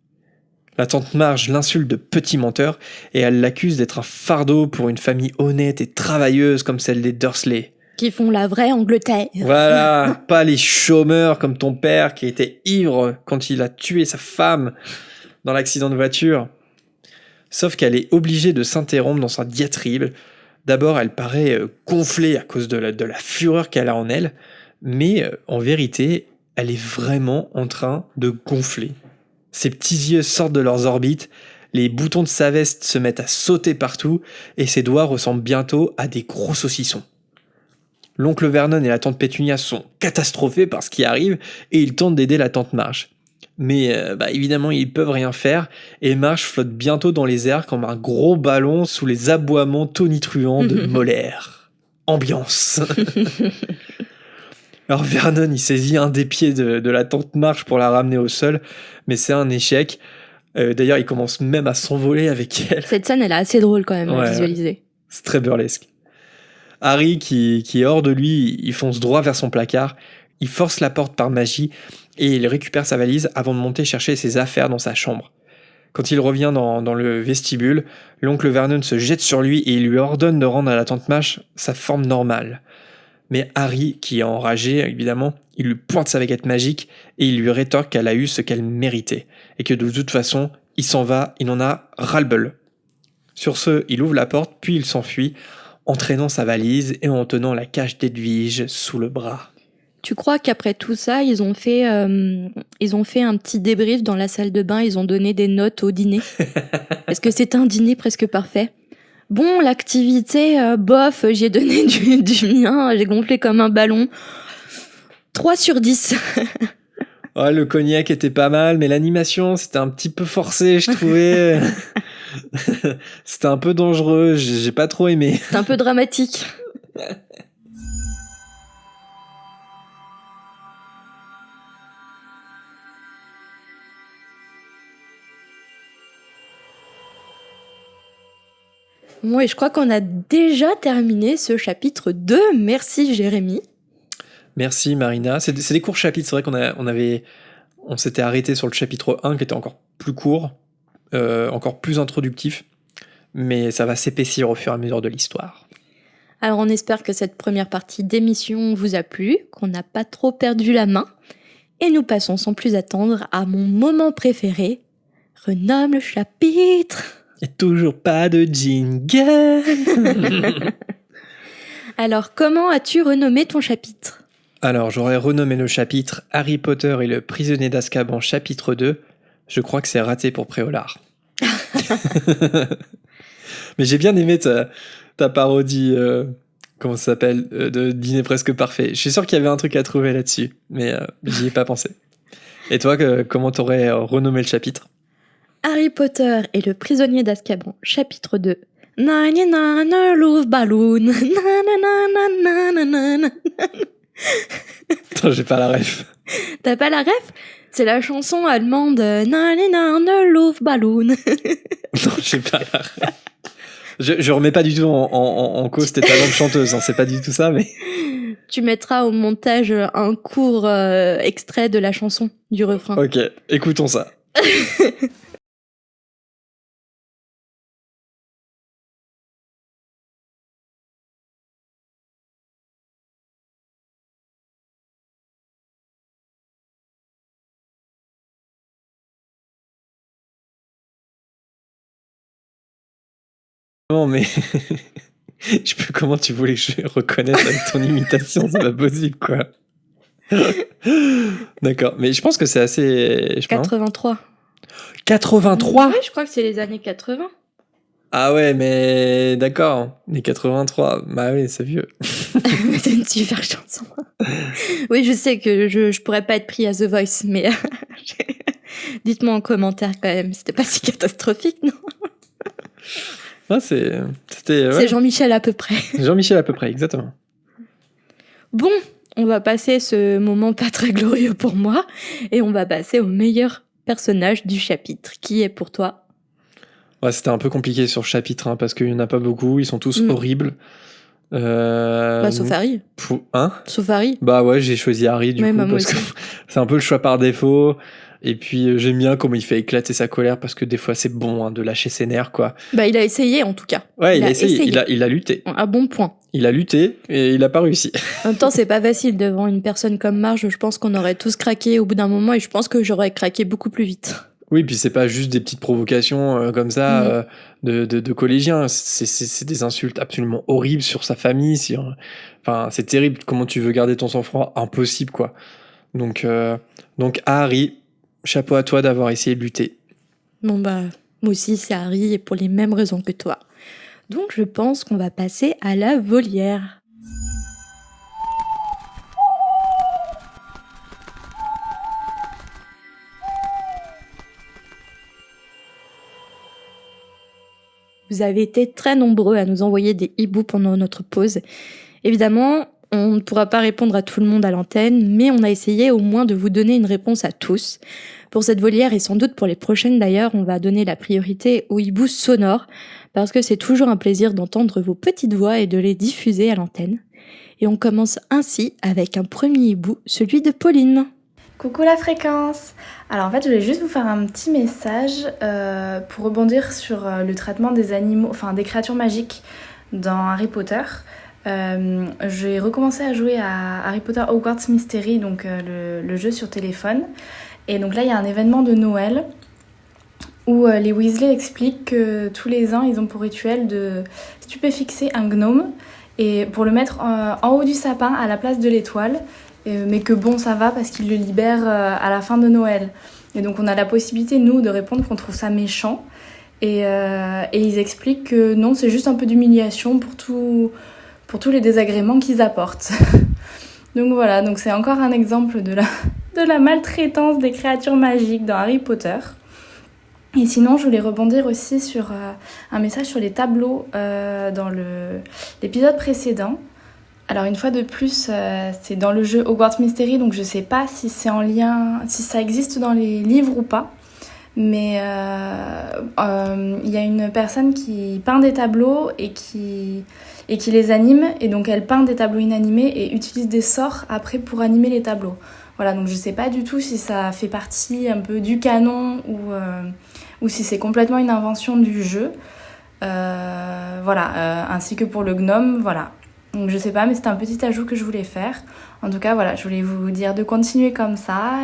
La tante Marge l'insulte de petit menteur et elle l'accuse d'être un fardeau pour une famille honnête et travailleuse comme celle des Dursley. Qui font la vraie Angleterre. Voilà, pas les chômeurs comme ton père qui était ivre quand il a tué sa femme dans l'accident de voiture. Sauf qu'elle est obligée de s'interrompre dans sa diatribe. D'abord, elle paraît gonflée à cause de la fureur qu'elle a en elle, mais en vérité, elle est vraiment en train de gonfler. Ses petits yeux sortent de leurs orbites, les boutons de sa veste se mettent à sauter partout, et ses doigts ressemblent bientôt à des gros saucissons. L'oncle Vernon et la tante Pétunia sont catastrophés par ce qui arrive, et ils tentent d'aider la tante Marge. Mais évidemment, ils peuvent rien faire, et Marge flotte bientôt dans les airs comme un gros ballon sous les aboiements tonitruants de Molaire. Ambiance. Alors Vernon, il saisit un des pieds de la tante Marge pour la ramener au sol, mais c'est un échec. D'ailleurs, il commence même à s'envoler avec elle. Cette scène, elle est assez drôle quand même à visualiser. C'est très burlesque. Harry, qui est hors de lui, il fonce droit vers son placard, il force la porte par magie, et il récupère sa valise avant de monter chercher ses affaires dans sa chambre. Quand il revient dans le vestibule, l'oncle Vernon se jette sur lui et il lui ordonne de rendre à la tante Marge sa forme normale. Mais Harry, qui est enragé, évidemment, il lui pointe sa baguette magique et il lui rétorque qu'elle a eu ce qu'elle méritait, et que de toute façon, il s'en va, il en a ras-le-bol. Sur ce, il ouvre la porte, puis il s'enfuit, entraînant sa valise et en tenant la cache d'Edwige sous le bras. Tu crois qu'après tout ça, ils ont fait un petit débrief dans la salle de bain, ils ont donné des notes au dîner? Est-ce que c'était un dîner presque parfait? Bon, l'activité, bof, j'ai donné du mien, j'ai gonflé comme un ballon. 3/10. Ouais, le cognac était pas mal, mais l'animation, c'était un petit peu forcé, je trouvais. C'était un peu dangereux, j'ai pas trop aimé. C'est un peu dramatique. Bon, et je crois qu'on a déjà terminé ce chapitre 2. Merci Jérémy. Merci Marina. C'est des courts chapitres, c'est vrai on s'était arrêté sur le chapitre 1 qui était encore plus court, encore plus introductif, mais ça va s'épaissir au fur et à mesure de l'histoire. Alors on espère que cette première partie d'émission vous a plu, qu'on n'a pas trop perdu la main, et nous passons sans plus attendre à mon moment préféré, renomme le chapitre. Et toujours pas de jingle. Alors comment as-tu renommé ton chapitre ? Alors j'aurais renommé le chapitre Harry Potter et le prisonnier d'Azkaban chapitre 2. Je crois que c'est raté pour Préolard. Mais j'ai bien aimé ta parodie, comment ça s'appelle, de Dîner presque parfait. Je suis sûr qu'il y avait un truc à trouver là-dessus, mais j'y ai pas pensé. Et toi, comment t'aurais renommé le chapitre ? Harry Potter et le prisonnier d'Azkaban, chapitre 2. Nanana, love balloon. Nanana. Attends, j'ai pas la ref. T'as pas la ref ? C'est la chanson allemande Nanana, love balloon. Non, j'ai pas la ref. Je remets pas du tout en cause tes talents de chanteuse, hein, c'est pas du tout ça, mais... Tu mettras au montage un court extrait de la chanson, du refrain. Ok, écoutons ça. Non, mais... Comment tu voulais que je reconnaisse avec ton imitation? C'est pas possible, quoi. D'accord, mais je pense que c'est assez... 83. 83 ? Ouais, je crois que c'est les années 80. Ah ouais, mais d'accord, les 83, bah oui, c'est vieux. C'est une super chanson. Oui, je sais que je pourrais pas être pris à The Voice, mais dites-moi en commentaire quand même, c'était pas si catastrophique, non? Ah, c'était... Ouais. C'est Jean-Michel à peu près. Jean-Michel à peu près, exactement. Bon, on va passer ce moment pas très glorieux pour moi, et on va passer au meilleur personnage du chapitre. Qui est pour toi? Ouais, c'était un peu compliqué sur le chapitre, hein, parce qu'il y en a pas beaucoup, ils sont tous horribles. Sauf Harry. Hein? Sauf Harry. Bah ouais, j'ai choisi Harry du coup, parce aussi. que c'est un peu le choix par défaut. Et puis j'aime bien comment il fait éclater sa colère, parce que des fois c'est bon, hein, de lâcher ses nerfs, quoi. Bah il a essayé en tout cas. Ouais, il a essayé. Il a lutté. À bon point. Il a lutté et il a pas réussi. En même temps, c'est pas facile devant une personne comme Marge. Je pense qu'on aurait tous craqué au bout d'un moment, et je pense que j'aurais craqué beaucoup plus vite. Oui, puis c'est pas juste des petites provocations comme ça de collégiens. C'est des insultes absolument horribles sur sa famille. Enfin, c'est terrible. Comment tu veux garder ton sang-froid? Impossible, quoi. Donc Harry, chapeau à toi d'avoir essayé de lutter. Bon bah, moi aussi c'est Harry, et pour les mêmes raisons que toi. Donc je pense qu'on va passer à la volière. Vous avez été très nombreux à nous envoyer des hiboux pendant notre pause. Évidemment, on ne pourra pas répondre à tout le monde à l'antenne, mais on a essayé au moins de vous donner une réponse à tous. Pour cette volière, et sans doute pour les prochaines d'ailleurs, on va donner la priorité aux hiboux sonores, parce que c'est toujours un plaisir d'entendre vos petites voix et de les diffuser à l'antenne. Et on commence ainsi avec un premier hibou, celui de Pauline. Coucou la fréquence. Alors en fait, je voulais juste vous faire un petit message pour rebondir sur le traitement des animaux, enfin des créatures magiques dans Harry Potter. J'ai recommencé à jouer à Harry Potter Hogwarts Mystery, donc le jeu sur téléphone. Et donc là, il y a un événement de Noël où les Weasley expliquent que tous les ans, ils ont pour rituel de stupéfixer un gnome et pour le mettre en haut du sapin à la place de l'étoile. mais que bon, ça va parce qu'ils le libèrent à la fin de Noël. Et donc on a la possibilité, nous, de répondre qu'on trouve ça méchant. Et ils expliquent que non, c'est juste un peu d'humiliation pour tous les désagréments qu'ils apportent. Donc voilà, donc c'est encore un exemple de la maltraitance des créatures magiques dans Harry Potter. Et sinon, je voulais rebondir aussi sur un message sur les tableaux dans l'épisode précédent. Alors une fois de plus, c'est dans le jeu Hogwarts Mystery, donc je sais pas si c'est en lien, si ça existe dans les livres ou pas. Mais il y a une personne qui peint des tableaux et qui les anime. Et donc elle peint des tableaux inanimés et utilise des sorts après pour animer les tableaux. Voilà, donc je sais pas du tout si ça fait partie un peu du canon ou si c'est complètement une invention du jeu. Ainsi que pour le gnome, voilà. Donc je sais pas, mais c'était un petit ajout que je voulais faire. En tout cas, voilà, je voulais vous dire de continuer comme ça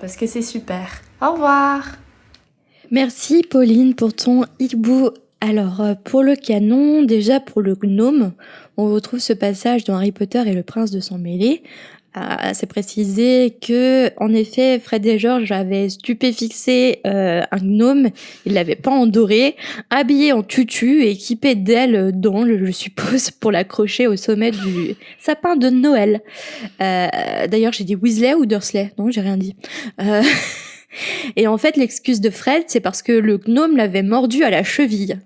parce que c'est super. Au revoir! Merci Pauline pour ton hibou. Alors pour le canon, déjà pour le gnome, on retrouve ce passage dans Harry Potter et le prince de sang mêlé. C'est précisé que, en effet, Fred et George avaient stupéfixé un gnome, ils l'avaient pas endoré, habillé en tutu et équipé d'ailes d'ange, je suppose, pour l'accrocher au sommet du sapin de Noël. D'ailleurs, j'ai dit Weasley ou Dursley? Non, j'ai rien dit. Et en fait, l'excuse de Fred, c'est parce que le gnome l'avait mordu à la cheville.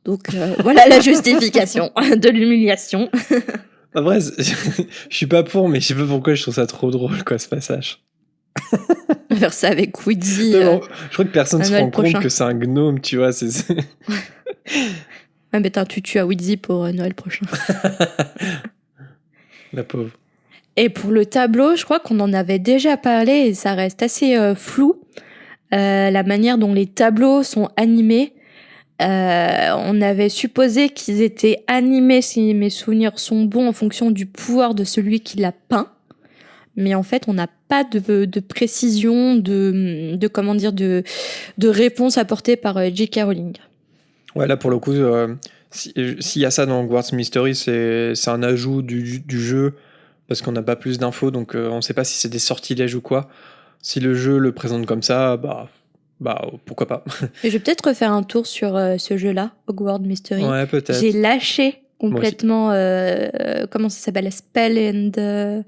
Donc voilà la justification de l'humiliation. Après, je suis pas pour, mais je sais pas pourquoi je trouve ça trop drôle, quoi, ce passage. Faire ça avec Woody. Non, je crois que personne se Noël rend prochain. compte que c'est un gnome, tu vois. Ouais, mais t'as un tutu à Woody pour Noël prochain. La pauvre. Et pour le tableau, je crois qu'on en avait déjà parlé et ça reste assez flou. La manière dont les tableaux sont animés. On avait supposé qu'ils étaient animés, si mes souvenirs sont bons, en fonction du pouvoir de celui qui l'a peint. Mais en fait, on n'a pas de précision, de réponse apportée par J.K. Rowling. Ouais, là, pour le coup, s'il y a ça dans Hogwarts Mystery, c'est un ajout du jeu, parce qu'on n'a pas plus d'infos, donc on ne sait pas si c'est des sortilèges ou quoi. Si le jeu le présente comme ça, bah pourquoi pas. Et je vais peut-être refaire un tour sur ce jeu-là, Hogwarts Mystery. Ouais, peut-être. J'ai lâché complètement, comment ça s'appelle, Spell and...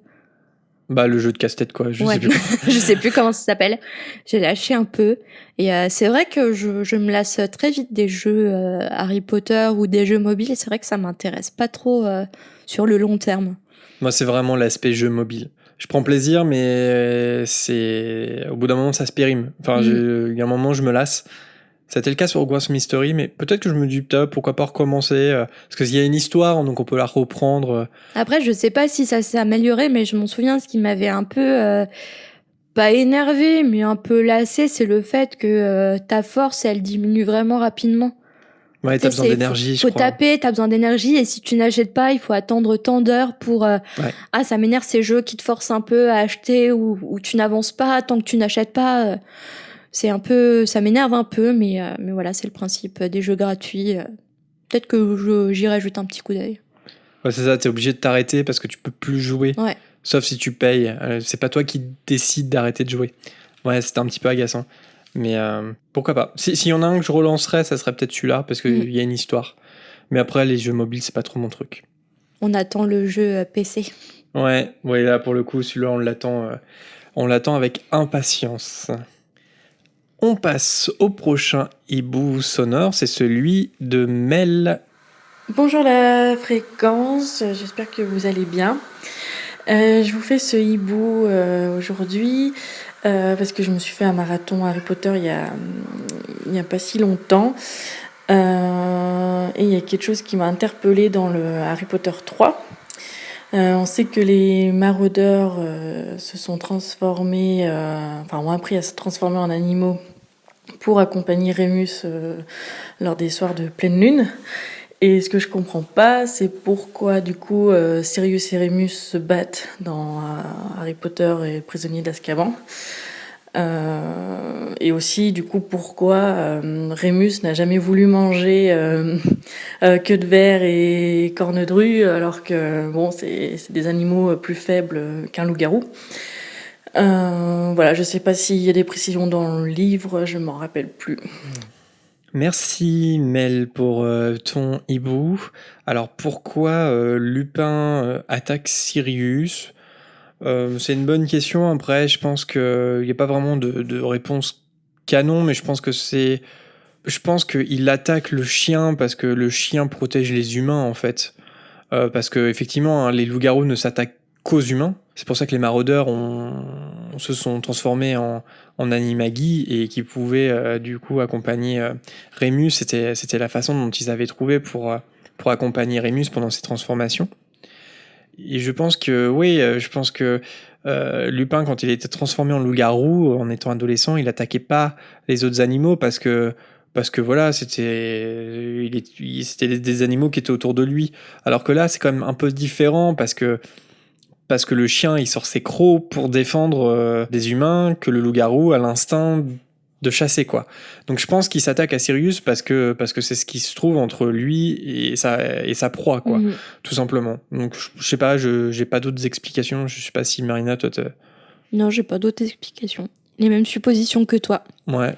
Bah, le jeu de casse-tête, quoi. Je sais plus. Je sais plus comment ça s'appelle. J'ai lâché un peu. Et c'est vrai que je me lasse très vite des jeux Harry Potter ou des jeux mobiles. Et c'est vrai que ça m'intéresse pas trop sur le long terme. Moi, c'est vraiment l'aspect jeu mobile. Je prends plaisir, mais au bout d'un moment, ça se périme. Enfin, il y a un moment, je me lasse. C'était le cas sur Hogwarts Mystery, mais peut-être que je me dis, pourquoi pas recommencer parce qu'il y a une histoire, donc on peut la reprendre. Après, je sais pas si ça s'est amélioré, mais je m'en souviens, ce qui m'avait un peu, pas énervé, mais un peu lassé, c'est le fait que ta force, elle diminue vraiment rapidement. Ouais, t'as besoin d'énergie, je crois. Faut taper, t'as besoin d'énergie, et si tu n'achètes pas, il faut attendre tant d'heures pour... Ah, ça m'énerve ces jeux qui te forcent un peu à acheter, ou tu n'avances pas tant que tu n'achètes pas... C'est un peu, ça m'énerve un peu, mais voilà, c'est le principe des jeux gratuits. Peut-être que j'irai jeter un petit coup d'œil. Ouais, c'est ça, t'es obligé de t'arrêter parce que tu peux plus jouer. Ouais. Sauf si tu payes. C'est pas toi qui décides d'arrêter de jouer. Ouais, c'était un petit peu agaçant. Mais pourquoi pas. S'il y en a un que je relancerais, ça serait peut-être celui-là parce qu'il y a une histoire. Mais après, les jeux mobiles, c'est pas trop mon truc. On attend le jeu PC. Ouais, là, pour le coup, celui-là, on l'attend avec impatience. On passe au prochain hibou sonore, c'est celui de Mel. Bonjour la fréquence, j'espère que vous allez bien. Je vous fais ce hibou aujourd'hui parce que je me suis fait un marathon Harry Potter il y a pas si longtemps. Et il y a quelque chose qui m'a interpellée dans le Harry Potter 3. On sait que les maraudeurs se sont transformés, ont appris à se transformer en animaux pour accompagner Rémus lors des soirs de pleine lune. Et ce que je comprends pas, c'est pourquoi du coup Sirius et Rémus se battent dans Harry Potter et le prisonnier d'Azkaban. Et aussi, du coup, pourquoi Rémus n'a jamais voulu manger queue de verre et corne-de-rue, alors que bon, c'est des animaux plus faibles qu'un loup-garou. Voilà, je sais pas s'il y a des précisions dans le livre, je m'en rappelle plus. Merci Mel pour ton hibou. Alors pourquoi Lupin attaque Sirius? C'est une bonne question. Après, je pense qu'il n'y a pas vraiment de réponse canon, mais je pense qu'il attaque le chien parce que le chien protège les humains en fait. Parce que effectivement, hein, les loups-garous ne s'attaquent qu'aux humains. C'est pour ça que les maraudeurs se sont transformés en animagi et qui pouvaient du coup accompagner Rémus. C'était la façon dont ils avaient trouvé pour accompagner Rémus pendant ses transformations. Et je pense que Lupin, quand il était transformé en loup-garou, en étant adolescent, il attaquait pas les autres animaux parce que voilà, c'était des animaux qui étaient autour de lui. Alors que là, c'est quand même un peu différent parce que le chien, il sort ses crocs pour défendre des humains, que le loup-garou a l'instinct de chasser, quoi. Donc je pense qu'il s'attaque à Sirius parce que c'est ce qui se trouve entre lui et sa proie, quoi, tout simplement. Donc je sais pas, j'ai pas d'autres explications. Je sais pas si Marina, toi, Non, j'ai pas d'autres explications. Les mêmes suppositions que toi. Ouais,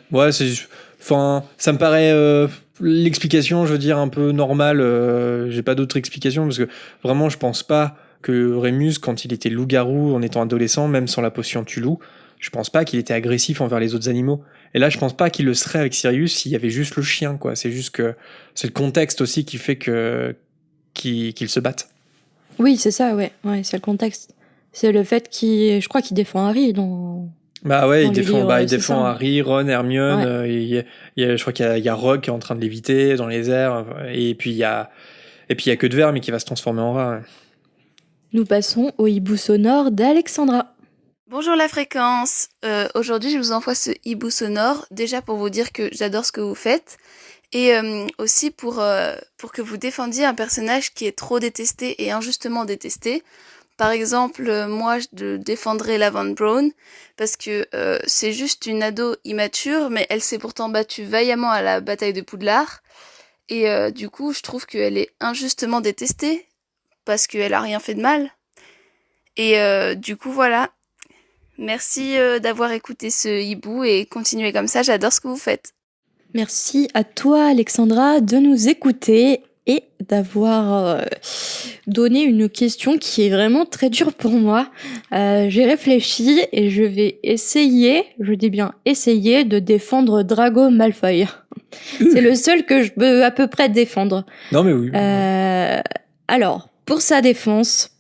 enfin, ça me paraît l'explication, je veux dire, un peu normale. J'ai pas d'autres explications parce que vraiment, je pense pas que Rémus, quand il était loup-garou en étant adolescent, même sans la potion tue-loup, je pense pas qu'il était agressif envers les autres animaux. Et là, je pense pas qu'il le serait avec Sirius s'il y avait juste le chien, quoi. C'est juste que c'est le contexte aussi qui fait qu'ils se battent. Oui, c'est ça, ouais, c'est le contexte. C'est le fait je crois qu'il défend Harry dans. Bah ouais, Dans il les défend, livres, il c'est défend ça. Harry, Ron, Hermione. Ouais. Je crois qu'il y a Rogue qui est en train de léviter dans les airs. Et puis il y a que de verre, mais qui va se transformer en rat. Ouais. Nous passons au hibou sonore d'Alexandra. Bonjour la fréquence. Aujourd'hui, je vous envoie ce hibou sonore déjà pour vous dire que j'adore ce que vous faites et aussi pour que vous défendiez un personnage qui est trop détesté et injustement détesté. Par exemple, moi, je défendrais la Van Braun parce que c'est juste une ado immature, mais elle s'est pourtant battue vaillamment à la bataille de Poudlard. Et du coup, je trouve qu'elle est injustement détestée parce qu'elle a rien fait de mal. Et du coup, voilà. Merci d'avoir écouté ce hibou et continuez comme ça, j'adore ce que vous faites. Merci à toi, Alexandra, de nous écouter et d'avoir donné une question qui est vraiment très dure pour moi. J'ai réfléchi et je vais essayer, je dis bien essayer, de défendre Drago Malfoy. C'est le seul que je peux à peu près défendre. Non mais oui. Alors, pour sa défense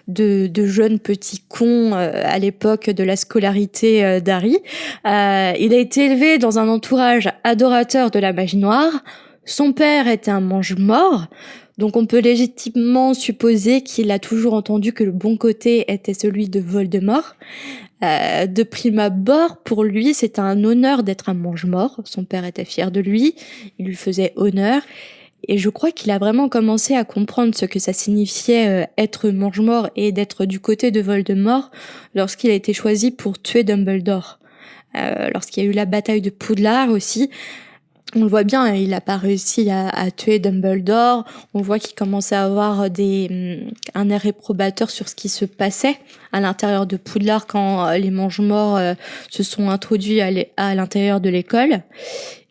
de jeune petit con à l'époque de la scolarité d'Harry, il a été élevé dans un entourage adorateur de la magie noire. Son père était un mange-mort, donc on peut légitimement supposer qu'il a toujours entendu que le bon côté était celui de Voldemort. De prime abord, pour lui, c'était un honneur d'être un mange-mort. Son père était fier de lui, il lui faisait honneur. Et je crois qu'il a vraiment commencé à comprendre ce que ça signifiait être mange-mort et d'être du côté de Voldemort lorsqu'il a été choisi pour tuer Dumbledore. Lorsqu'il y a eu la bataille de Poudlard aussi, on le voit bien, il n'a pas réussi à tuer Dumbledore. On voit qu'il commençait à avoir un air réprobateur sur ce qui se passait à l'intérieur de Poudlard quand les mange-morts se sont introduits à l'intérieur de l'école.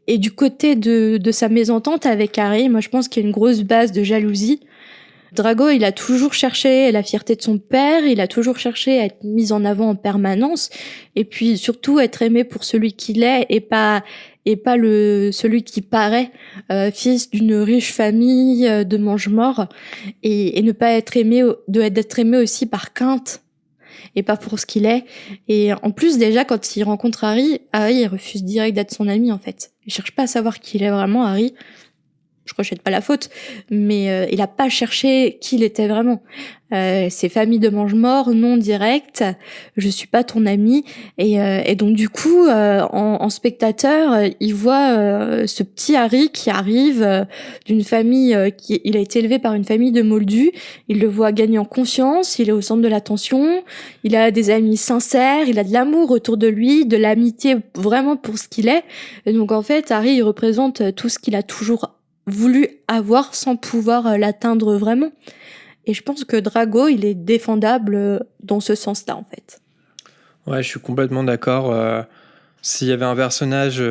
Et du côté de sa mésentente avec Harry, moi je pense qu'il y a une grosse base de jalousie. Drago, il a toujours cherché la fierté de son père, il a toujours cherché à être mis en avant en permanence, et puis surtout être aimé pour celui qu'il est et pas celui qui paraît, fils d'une riche famille de mange-morts, et ne pas être aimé, d'être aimé aussi par quinte et pas pour ce qu'il est. Et en plus, déjà, quand il rencontre Harry, il refuse direct d'être son ami, en fait. Il cherche pas à savoir qui il est vraiment, Harry. je rejette pas la faute, mais il a pas cherché qui il était vraiment. C'est famille de mange-mort, non direct, je suis pas ton ami, et donc du coup, en spectateur, il voit ce petit Harry qui arrive d'une famille il a été élevé par une famille de moldus, il le voit gagner en confiance, il est au centre de l'attention, il a des amis sincères, il a de l'amour autour de lui, de l'amitié vraiment pour ce qu'il est, et donc en fait, Harry, il représente tout ce qu'il a toujours voulu avoir sans pouvoir l'atteindre vraiment. Et je pense que Drago, il est défendable dans ce sens-là, en fait. Ouais, je suis complètement d'accord. S'il y avait un personnage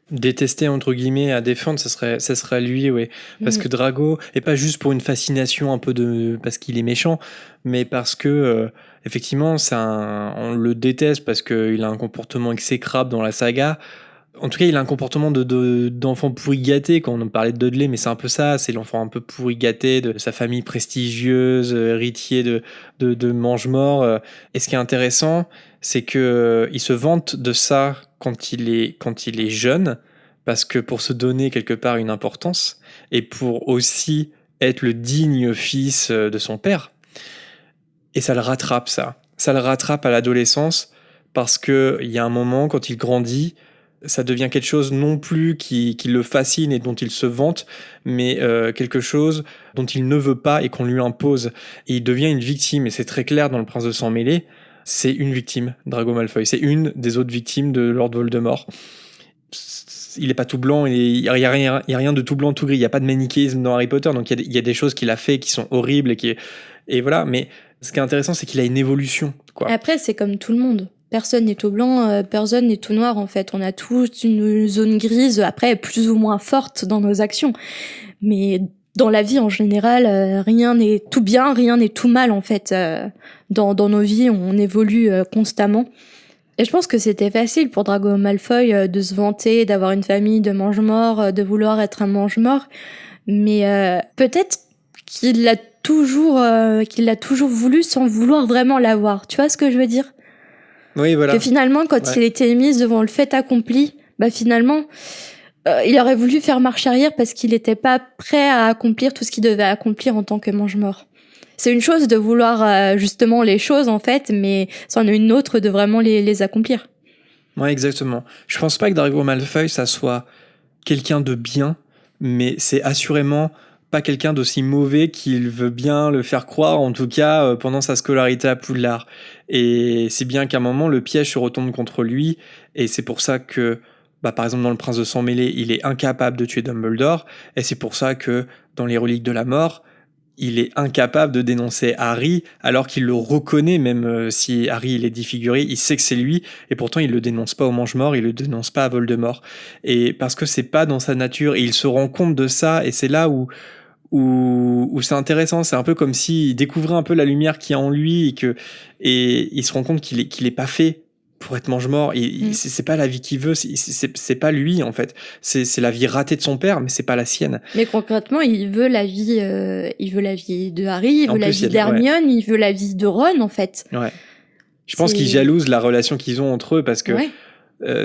détesté, entre guillemets, à défendre, ça serait lui, oui. Parce que Drago, et pas juste pour une fascination un peu parce qu'il est méchant, mais parce que, effectivement, on le déteste parce qu'il a un comportement exécrable dans la saga. En tout cas, il a un comportement d'enfant pourri gâté. Quand on parlait de Dudley, mais c'est un peu ça. C'est l'enfant un peu pourri gâté de sa famille prestigieuse, héritier de mange-mort. Et ce qui est intéressant, c'est que il se vante de ça quand il est jeune, parce que pour se donner quelque part une importance et pour aussi être le digne fils de son père. Et ça le rattrape, ça. Ça le rattrape à l'adolescence parce que il y a un moment quand il grandit. Ça devient quelque chose non plus qui le fascine et dont il se vante, mais quelque chose dont il ne veut pas et qu'on lui impose. Et il devient une victime, et c'est très clair dans Le Prince de Sang Mêlé, c'est une victime, Drago Malfoy. C'est une des autres victimes de Lord Voldemort. Il n'est pas tout blanc, il n'y a rien de tout blanc, tout gris. Il n'y a pas de manichéisme dans Harry Potter, donc il y a des choses qu'il a fait qui sont horribles, et voilà. Mais ce qui est intéressant, c'est qu'il a une évolution, quoi. Après, c'est comme tout le monde. Personne n'est tout blanc, personne n'est tout noir, en fait. On a tous une zone grise, après, plus ou moins forte dans nos actions. Mais dans la vie, en général, rien n'est tout bien, rien n'est tout mal, en fait. Dans nos vies, on évolue constamment. Et je pense que c'était facile pour Drago Malfoy de se vanter, d'avoir une famille de mange-morts, de vouloir être un mange-mort. Mais peut-être qu'il l'a toujours voulu sans vouloir vraiment l'avoir. Tu vois ce que je veux dire ? Oui, voilà. Que finalement, quand il était mis devant le fait accompli, finalement, il aurait voulu faire marche arrière parce qu'il n'était pas prêt à accomplir tout ce qu'il devait accomplir en tant que mange-mort. C'est une chose de vouloir justement les choses, en fait, mais c'en est une autre de vraiment les accomplir. Ouais, exactement. Je pense pas que Drago Malfoy, ça soit quelqu'un de bien, mais c'est assurément pas quelqu'un d'aussi mauvais qu'il veut bien le faire croire, en tout cas pendant sa scolarité à Poudlard. Et c'est bien qu'à un moment, le piège se retourne contre lui, et c'est pour ça que, par exemple, dans Le Prince de Sang Mêlé, il est incapable de tuer Dumbledore, et c'est pour ça que, dans Les Reliques de la Mort, il est incapable de dénoncer Harry, alors qu'il le reconnaît, même si Harry il est défiguré, il sait que c'est lui, et pourtant il le dénonce pas au mange-mort, il le dénonce pas à Voldemort. Et parce que c'est pas dans sa nature, et il se rend compte de ça, et c'est là où c'est intéressant. C'est un peu comme s'il découvrait un peu la lumière qu'il y a en lui, et il se rend compte qu'il est pas fait pour être mange-mort. C'est pas la vie qu'il veut, c'est pas lui en fait. C'est la vie ratée de son père, mais c'est pas la sienne. Mais concrètement, il veut la vie de Harry, il veut la vie d'Hermione, ouais. Il veut la vie de Ron en fait. Ouais. Je pense qu'il jalouse la relation qu'ils ont entre eux parce que ouais.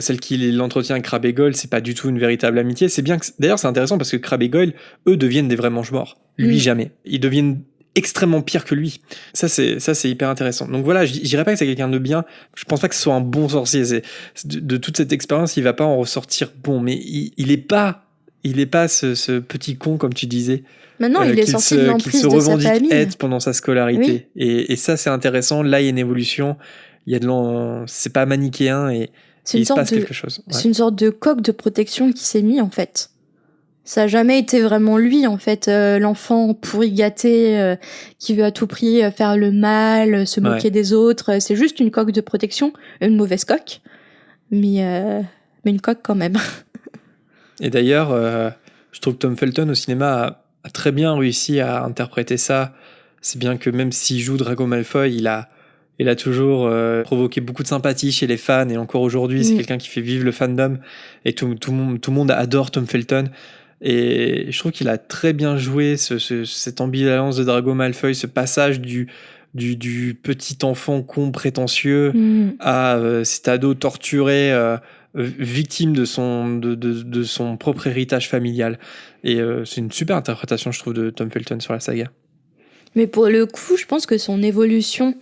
Celle qui l'entretient avec Crabbe et Goyle, c'est pas du tout une véritable amitié. C'est bien que, d'ailleurs, c'est intéressant parce que Crabbe et Goyle, eux, deviennent des vrais mange-morts. Lui, jamais. Ils deviennent extrêmement pires que lui. Ça, c'est hyper intéressant. Donc voilà, je dirais pas que c'est quelqu'un de bien. Je pense pas que ce soit un bon sorcier. De toute cette expérience, il va pas en ressortir bon. Mais il est pas ce petit con, comme tu disais. Maintenant, il est sorti de l'emprise de sa famille. Qu'il se revendique être pendant sa scolarité. Oui. Et ça, c'est intéressant. Là, il y a une évolution. Il y a c'est pas manichéen et il se passe quelque chose. Ouais. C'est une sorte de coque de protection qui s'est mis, en fait. Ça n'a jamais été vraiment lui, en fait, l'enfant pourri gâté qui veut à tout prix faire le mal, se moquer des autres. C'est juste une coque de protection, une mauvaise coque, mais une coque quand même. Et d'ailleurs, je trouve que Tom Felton au cinéma a très bien réussi à interpréter ça. C'est bien que même s'il joue Drago Malfoy, il a toujours provoqué beaucoup de sympathie chez les fans, et encore aujourd'hui, c'est quelqu'un qui fait vivre le fandom, et tout le monde adore Tom Felton. Et je trouve qu'il a très bien joué cette ambivalence de Drago Malfoy, ce passage du petit enfant con prétentieux à cet ado torturé victime de son propre héritage familial. Et c'est une super interprétation, je trouve, de Tom Felton sur la saga. Mais pour le coup, je pense que son évolution,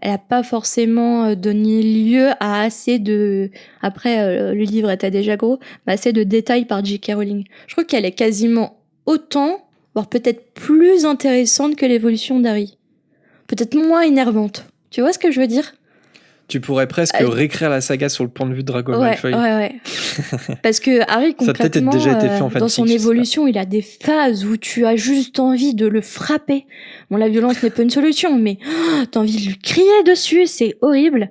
elle n'a pas forcément donné lieu à assez de... Après, le livre était déjà gros, mais assez de détails par J.K. Rowling. Je trouve qu'elle est quasiment autant, voire peut-être plus intéressante que l'évolution d'Harry. Peut-être moins énervante. Tu vois ce que je veux dire ? Tu pourrais presque réécrire la saga sur le point de vue de Draco Malfoy. Ouais. Parce que Harry, concrètement, déjà été fait en dans son fanfic, évolution, il a des phases où tu as juste envie de le frapper. Bon, la violence n'est pas une solution, mais t'as envie de lui crier dessus, c'est horrible.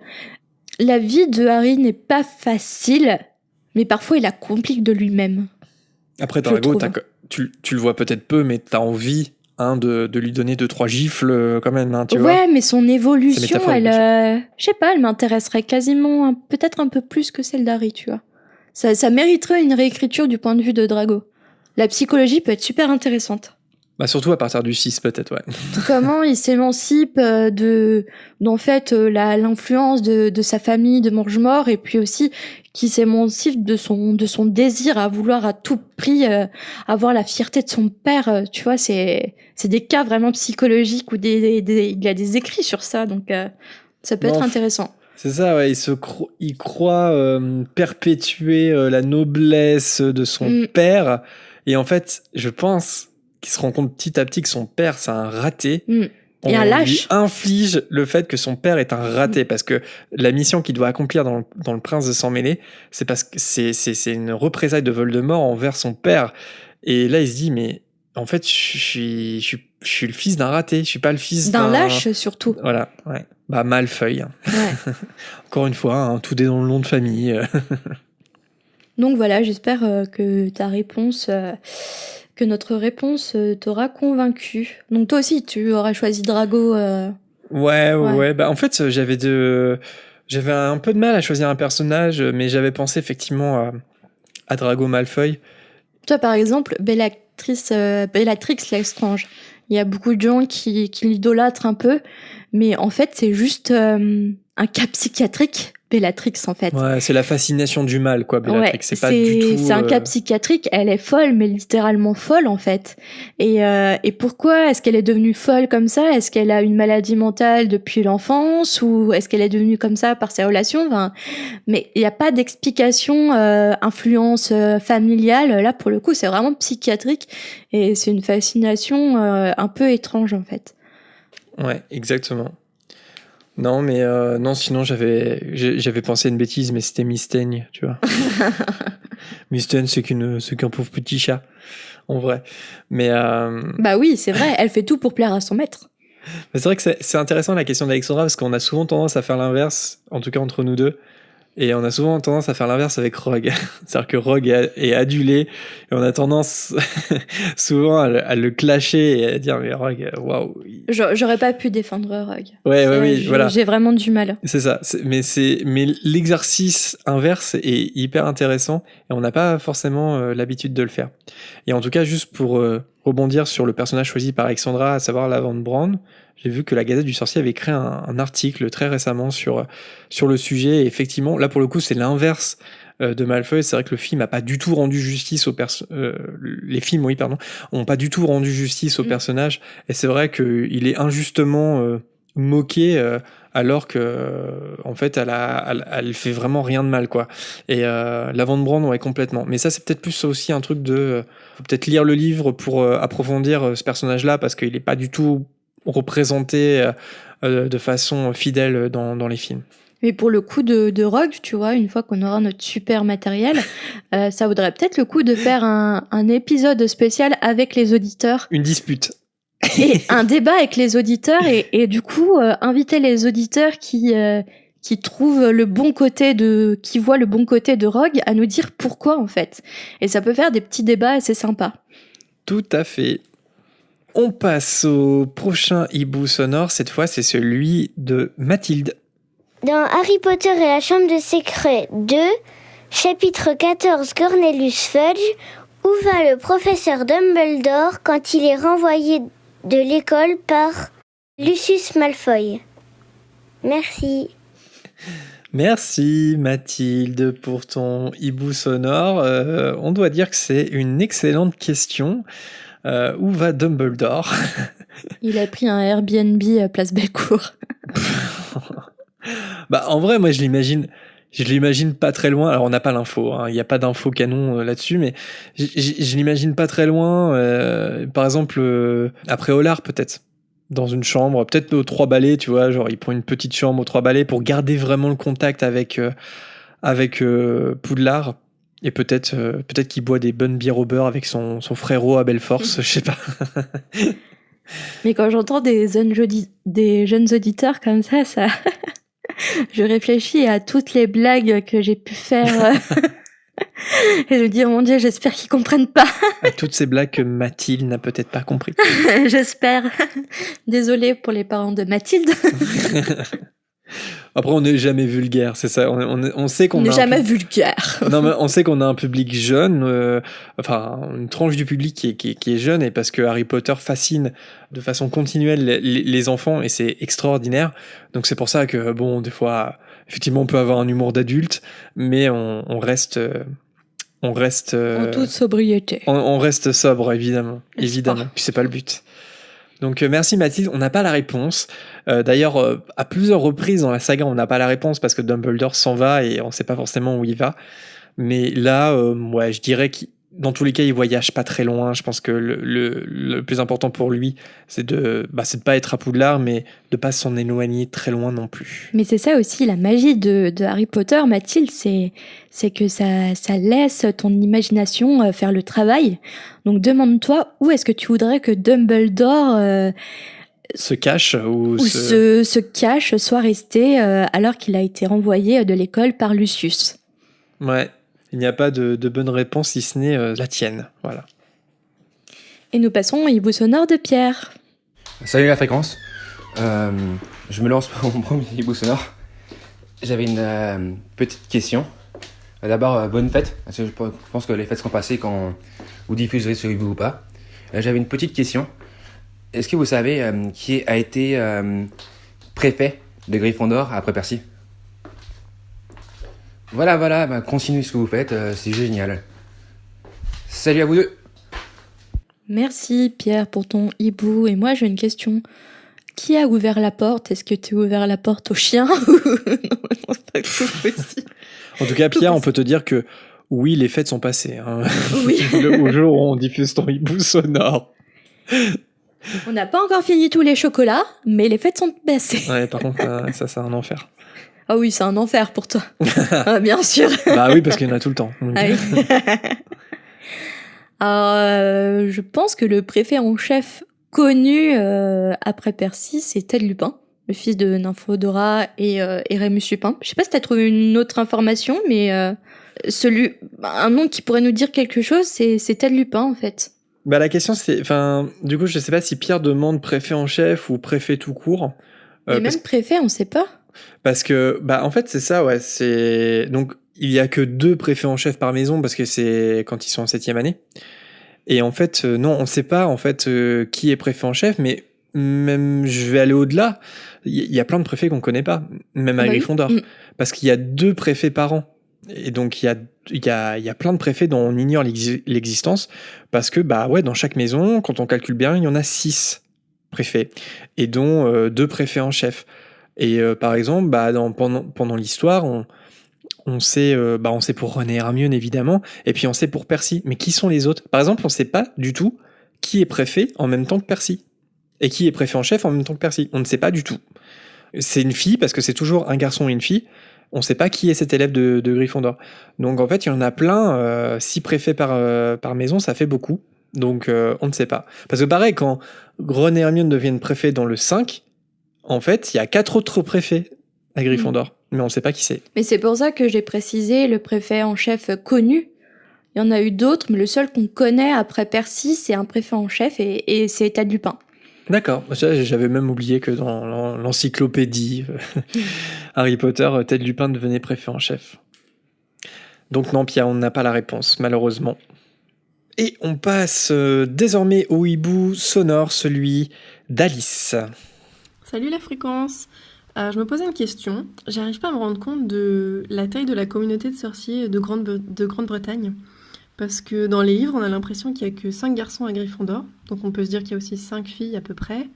La vie de Harry n'est pas facile, mais parfois il la complique de lui-même. Après, Drago, tu le vois peut-être peu, mais t'as envie... de lui donner 2-3 gifles quand même, tu vois. Ouais, mais son évolution, je sais pas, elle m'intéresserait quasiment peut-être un peu plus que celle d'Harry, tu vois. Ça mériterait une réécriture du point de vue de Drago. La psychologie peut être super intéressante. Bah surtout à partir du 6 peut-être, ouais. Comment il s'émancipe d'en fait l'influence de sa famille de mange-mort, et puis aussi qui s'émancipe de son désir à vouloir à tout prix avoir la fierté de son père, tu vois, c'est des cas vraiment psychologiques où il y a des écrits sur ça, donc ça peut être intéressant. C'est ça, ouais, il croit perpétuer la noblesse de son père, et en fait, je pense qu'il se rend compte petit à petit que son père, c'est un raté. Et un lâche. Lui inflige le fait que son père est un raté, parce que la mission qu'il doit accomplir dans le Prince de Sang Mêlé, c'est parce que c'est une représaille de Voldemort envers son père. Et là, il se dit, mais en fait, je suis le fils d'un raté, je suis pas le fils d'un lâche, surtout. Voilà, ouais. Bah, Malfoy. Ouais. Encore une fois, tout est dans le nom de famille. Donc voilà, j'espère que ta réponse... que notre réponse t'aura convaincu. Donc toi aussi, tu aurais choisi Drago. Ouais. Bah, en fait, j'avais un peu de mal à choisir un personnage, mais j'avais pensé effectivement à Drago Malfoy. Toi, par exemple, Bellatrix Lestrange. Il y a beaucoup de gens qui l'idolâtrent un peu, mais en fait, c'est juste un cas psychiatrique. Bellatrix, en fait. Ouais, c'est la fascination du mal, quoi, Bellatrix. Ouais, c'est pas du tout... C'est un cas psychiatrique, elle est folle, mais littéralement folle, en fait. Et pourquoi est-ce qu'elle est devenue folle comme ça ? Est-ce qu'elle a une maladie mentale depuis l'enfance ? Ou est-ce qu'elle est devenue comme ça par ses relations ? Enfin, mais il n'y a pas d'explication influence familiale. Là, pour le coup, c'est vraiment psychiatrique. Et c'est une fascination un peu étrange, en fait. Ouais, exactement. Non, mais non, sinon j'avais pensé à une bêtise, mais c'était Mystaigne, tu vois. Mystaigne, c'est qu'un pauvre petit chat, en vrai. Mais bah oui, c'est vrai, elle fait tout pour plaire à son maître. Mais c'est vrai que c'est intéressant la question d'Alexandra, parce qu'on a souvent tendance à faire l'inverse, en tout cas entre nous deux. Et on a souvent tendance à faire l'inverse avec Rogue. C'est-à-dire que Rogue est adulé, et on a tendance souvent à le clasher et à dire mais Rogue, waouh. J'aurais pas pu défendre Rogue. Oui, voilà. J'ai vraiment du mal. C'est ça. Mais l'exercice inverse est hyper intéressant et on n'a pas forcément l'habitude de le faire. Et en tout cas, juste pour rebondir sur le personnage choisi par Alexandra, à savoir Lavande Brown, j'ai vu que la Gazette du Sorcier avait créé un article très récemment sur le sujet. Et effectivement, là pour le coup, c'est l'inverse de Malfoy. C'est vrai que le film a pas du tout rendu justice les films, ont pas du tout rendu justice au personnage. Et c'est vrai qu'il est injustement moqué alors que en fait elle fait vraiment rien de mal, quoi. Et Lavande Brown, ouais, complètement. Mais ça, c'est peut-être plus aussi un truc de faut peut-être lire le livre pour approfondir ce personnage-là, parce qu'il est pas du tout représenté de façon fidèle dans les films. Mais pour le coup de Rogue, tu vois, une fois qu'on aura notre super matériel, ça vaudrait peut-être le coup de faire un épisode spécial avec les auditeurs. Une dispute. Et un débat avec les auditeurs, et du coup, inviter les auditeurs qui trouvent le bon côté qui voient le bon côté de Rogue à nous dire pourquoi, en fait. Et ça peut faire des petits débats assez sympas. Tout à fait. On passe au prochain hibou sonore. Cette fois, c'est celui de Mathilde. Dans Harry Potter et la Chambre des Secrets 2, chapitre 14, Cornelius Fudge, où va le professeur Dumbledore quand il est renvoyé de l'école par Lucius Malfoy? Merci. Merci Mathilde pour ton hibou sonore. On doit dire que c'est une excellente question. Où va Dumbledore? Il a pris un Airbnb à Place Bellecour. Bah, en vrai, moi, je l'imagine pas très loin. Alors, on n'a pas l'info, hein. Il n'y a pas d'info canon là-dessus, mais je l'imagine pas très loin. Par exemple, après Hollard, peut-être. Dans une chambre, peut-être aux 3 balais, tu vois. Genre, il prend une petite chambre aux 3 balais pour garder vraiment le contact avec Poudlard. Et peut-être qu'il boit des bonnes bières au beurre avec son frérot à Belleforce, je sais pas. Mais quand j'entends des jeunes auditeurs comme ça, je réfléchis à toutes les blagues que j'ai pu faire. Et je me dis, oh mon Dieu, j'espère qu'ils comprennent pas. À toutes ces blagues que Mathilde n'a peut-être pas compris. J'espère. Désolée pour les parents de Mathilde. Après, on n'est jamais vulgaire, c'est ça. On sait qu'on On n'est a jamais vulgaire. Non, mais on sait qu'on a un public jeune, enfin une tranche du public qui est jeune, et parce que Harry Potter fascine de façon continuelle les enfants, et c'est extraordinaire. Donc c'est pour ça que bon, des fois, effectivement, on peut avoir un humour d'adulte, mais on reste En toute sobriété. on reste sobre, évidemment, N'est-ce évidemment. pas? Puis c'est pas le but. Donc merci Mathilde, on n'a pas la réponse. D'ailleurs, à plusieurs reprises dans la saga, on n'a pas la réponse parce que Dumbledore s'en va et on sait pas forcément où il va. Mais là, ouais, je dirais que dans tous les cas, il voyage pas très loin. Je pense que le plus important pour lui, c'est de pas être à Poudlard, mais de pas s'en éloigner très loin non plus. Mais c'est ça aussi la magie de Harry Potter, Mathilde, c'est que ça laisse ton imagination faire le travail. Donc demande-toi où est-ce que tu voudrais que Dumbledore Se cache ou se cache, soit resté alors qu'il a été renvoyé de l'école par Lucius. Ouais, il n'y a pas de bonne réponse si ce n'est la tienne. Voilà. Et nous passons au hibou sonore de Pierre. Salut la fréquence. Je me lance pour mon premier hibou sonore. J'avais une petite question. D'abord, bonne fête. Parce que je pense que les fêtes seront passées quand vous diffuserez ce hibou ou pas. J'avais une petite question. Est-ce que vous savez qui a été préfet de Gryffondor après Percy? Voilà, bah, continuez ce que vous faites, c'est génial. Salut à vous deux. Merci Pierre pour ton hibou. Et moi j'ai une question. Qui a ouvert la porte? Est-ce que tu as ouvert la porte au chien? Non, c'est pas tout possible. En tout cas, Pierre, on peut te dire que oui, les fêtes sont passées. Hein. Oui. Au jour où on diffuse ton hibou sonore. On n'a pas encore fini tous les chocolats, mais les fêtes sont passées. Ouais, par contre, ça, c'est un enfer. Ah oui, c'est un enfer pour toi. Ah, bien sûr. Bah oui, parce qu'il y en a tout le temps. Donc. Ah oui. Alors, je pense que le préfet en chef connu après Percy, c'est Ted Lupin, le fils de Nymphadora et Remus Lupin. Je sais pas si t'as trouvé une autre information, mais un nom qui pourrait nous dire quelque chose, c'est Ted Lupin en fait. Bah la question c'est, du coup je sais pas si Pierre demande préfet en chef ou préfet tout court. Et même préfet, on sait pas. Parce que en fait c'est ça, ouais, c'est donc il y a que 2 préfets en chef par maison parce que c'est quand ils sont en 7e année. Et en fait non, on sait pas en fait qui est préfet en chef, mais même je vais aller au-delà. Il y a plein de préfets qu'on connaît pas, même à Gryffondor, parce qu'il y a 2 préfets par an. Et donc il y a plein de préfets dont on ignore l'existence parce que ouais, dans chaque maison, quand on calcule bien, il y en a 6 préfets et dont 2 préfets en chef. Et par exemple, pendant l'histoire, on sait pour Ron et Hermione évidemment, et puis on sait pour Percy. Mais qui sont les autres? Par exemple, on sait pas du tout qui est préfet en même temps que Percy et qui est préfet en chef en même temps que Percy. On ne sait pas du tout. C'est une fille parce que c'est toujours un garçon et une fille. On ne sait pas qui est cet élève de Gryffondor. Donc en fait, il y en a plein. 6 préfets par maison, ça fait beaucoup. Donc on ne sait pas. Parce que pareil, quand Ron et Hermione deviennent préfets dans le 5, en fait, il y a 4 autres préfets à Gryffondor. Mais on ne sait pas qui c'est. Mais c'est pour ça que j'ai précisé le préfet en chef connu. Il y en a eu d'autres, mais le seul qu'on connaît après Percy, c'est un préfet en chef et c'est Ted Lupin. D'accord, j'avais même oublié que dans l'encyclopédie Harry Potter, Ted Lupin devenait préfet en chef. Donc non, Pierre, on n'a pas la réponse, malheureusement. Et on passe désormais au hibou sonore, celui d'Alice. Salut la fréquence. Je me posais une question. J'arrive pas à me rendre compte de la taille de la communauté de sorciers de Grande-Bretagne. Parce que dans les livres, on a l'impression qu'il y a que 5 garçons à Gryffondor. Donc on peut se dire qu'il y a aussi 5 filles à peu près.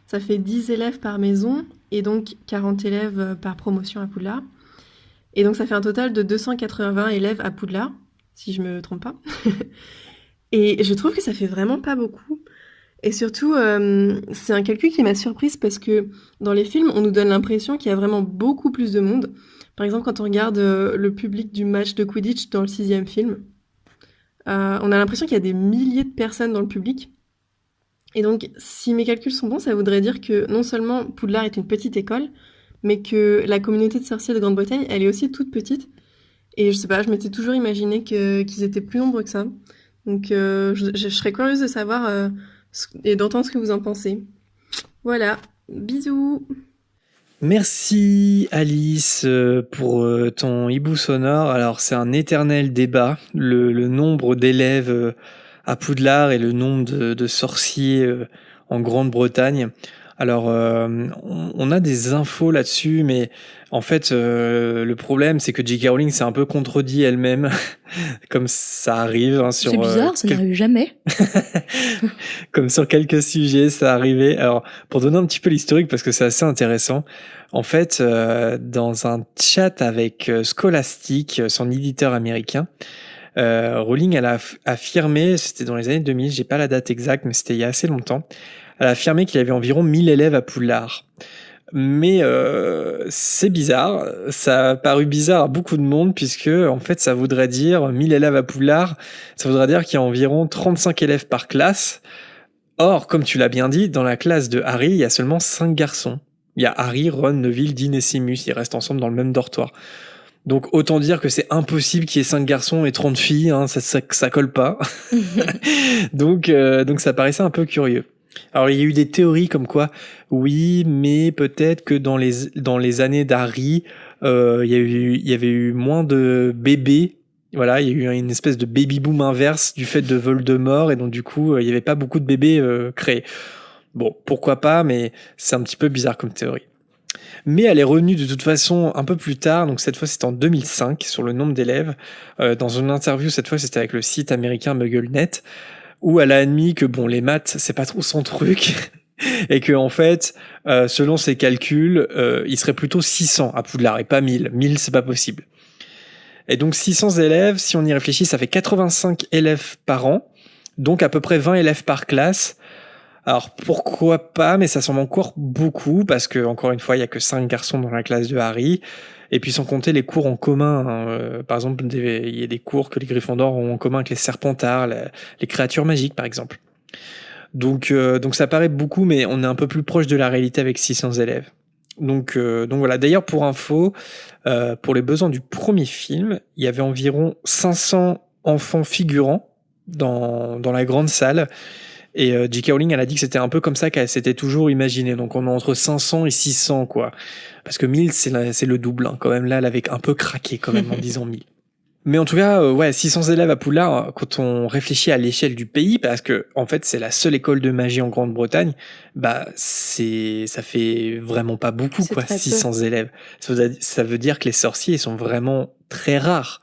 Ça fait 10 élèves par maison et donc 40 élèves par promotion à Poudlard. Et donc ça fait un total de 280 élèves à Poudlard, si je me trompe pas. Et je trouve que ça fait vraiment pas beaucoup. Et surtout, c'est un calcul qui m'a surprise parce que dans les films, on nous donne l'impression qu'il y a vraiment beaucoup plus de monde. Par exemple, quand on regarde le public du match de Quidditch dans le 6e film, on a l'impression qu'il y a des milliers de personnes dans le public. Et donc, si mes calculs sont bons, ça voudrait dire que non seulement Poudlard est une petite école, mais que la communauté de sorciers de Grande-Bretagne, elle est aussi toute petite. Et je sais pas, je m'étais toujours imaginé qu'ils étaient plus nombreux que ça. Donc, je serais curieuse de savoir et d'entendre ce que vous en pensez. Voilà, bisous. Merci Alice pour ton hibou sonore. Alors c'est un éternel débat, le nombre d'élèves à Poudlard et le nombre de sorciers en Grande-Bretagne. Alors on a des infos là-dessus, mais en fait le problème c'est que J.K. Rowling s'est un peu contredit elle-même, comme ça arrive. Hein, sur, C'est bizarre, ça n'arrive jamais. Comme sur quelques sujets, ça arrivait. Alors, pour donner un petit peu l'historique, parce que c'est assez intéressant, en fait, dans un chat avec Scholastic, son éditeur américain, Rowling, elle a affirmé, c'était dans les années 2000, j'ai pas la date exacte, mais c'était il y a assez longtemps, elle a affirmé qu'il y avait environ 1000 élèves à Poudlard. Mais c'est bizarre, ça a paru bizarre à beaucoup de monde puisque en fait ça voudrait dire 1000 élèves à Poudlard, ça voudrait dire qu'il y a environ 35 élèves par classe. Or, comme tu l'as bien dit, dans la classe de Harry, il y a seulement 5 garçons. Il y a Harry, Ron, Neville, Dean et Seamus, ils restent ensemble dans le même dortoir. Donc autant dire que c'est impossible qu'il y ait 5 garçons et 30 filles, hein, ça colle pas. donc ça paraissait un peu curieux. Alors il y a eu des théories comme quoi, oui, mais peut-être que dans les années d'Harry, il y avait eu moins de bébés. Voilà, il y a eu une espèce de baby boom inverse du fait de Voldemort et donc du coup, il y avait pas beaucoup de bébés créés. Bon, pourquoi pas, mais c'est un petit peu bizarre comme théorie. Mais elle est revenue de toute façon un peu plus tard, donc cette fois c'était en 2005, sur le nombre d'élèves. Dans une interview, cette fois c'était avec le site américain MuggleNet, où elle a admis que bon, les maths, c'est pas trop son truc, et que en fait, selon ses calculs, il serait plutôt 600 à Poudlard, et pas 1000. 1000, c'est pas possible. Et donc 600 élèves, si on y réfléchit, ça fait 85 élèves par an, donc à peu près 20 élèves par classe. Alors pourquoi pas, mais ça semble encore beaucoup, parce que encore une fois, il y a que 5 garçons dans la classe de Harry, et puis sans compter les cours en commun. Hein. Par exemple, il y a des cours que les Gryffondors ont en commun avec les Serpentards, les créatures magiques par exemple. Donc ça paraît beaucoup, mais on est un peu plus proche de la réalité avec 600 élèves. Donc voilà. D'ailleurs, pour info, pour les besoins du premier film, il y avait environ 500 enfants figurants dans la grande salle. Et J.K. Rowling, elle a dit que c'était un peu comme ça qu'elle s'était toujours imaginé. Donc on est entre 500 et 600, quoi. Parce que 1000, c'est le double. Hein. Quand même, là, elle avait un peu craqué quand même en disant 1000. Mais en tout cas, ouais, 600 élèves à Poudlard, quand on réfléchit à l'échelle du pays, parce que en fait c'est la seule école de magie en Grande-Bretagne, bah ça fait vraiment pas beaucoup, C'est quoi, très peu. 600 élèves. Ça veut dire que les sorciers sont vraiment très rares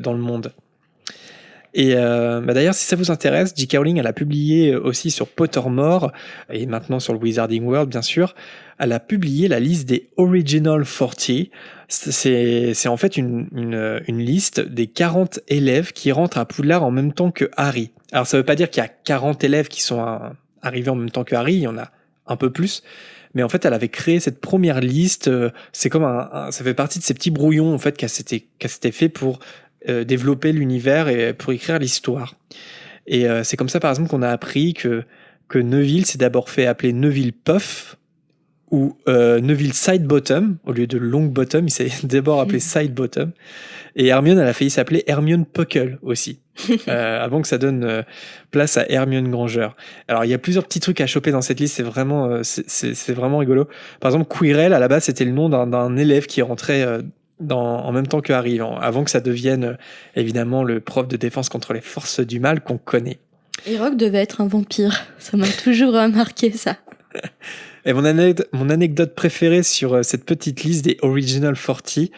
dans le monde. Et d'ailleurs, si ça vous intéresse, J.K. Rowling, elle a publié aussi sur Pottermore, et maintenant sur le Wizarding World, bien sûr, elle a publié la liste des Original 40. C'est en fait une liste des 40 élèves qui rentrent à Poudlard en même temps que Harry. Alors ça veut pas dire qu'il y a 40 élèves qui sont arrivés en même temps que Harry, il y en a un peu plus. Mais en fait, elle avait créé cette première liste. C'est comme ça fait partie de ces petits brouillons en fait qu'elle s'était fait pour développer l'univers et pour écrire l'histoire. Et c'est comme ça, par exemple, qu'on a appris que Neville s'est d'abord fait appeler Neville Puff ou Neville Sidebottom au lieu de Longbottom. Il s'est d'abord appelé Sidebottom. Et Hermione, elle a failli s'appeler Hermione Puckle aussi, avant que ça donne place à Hermione Granger. Alors il y a plusieurs petits trucs à choper dans cette liste. C'est vraiment rigolo. Par exemple, Quirrell, à la base, c'était le nom d'un élève qui rentrait en même temps que Harry, avant que ça devienne évidemment le prof de défense contre les forces du mal qu'on connaît. Et Rogue devait être un vampire. Ça m'a toujours marqué, ça. Et mon anecdote préférée sur cette petite liste des Original 40,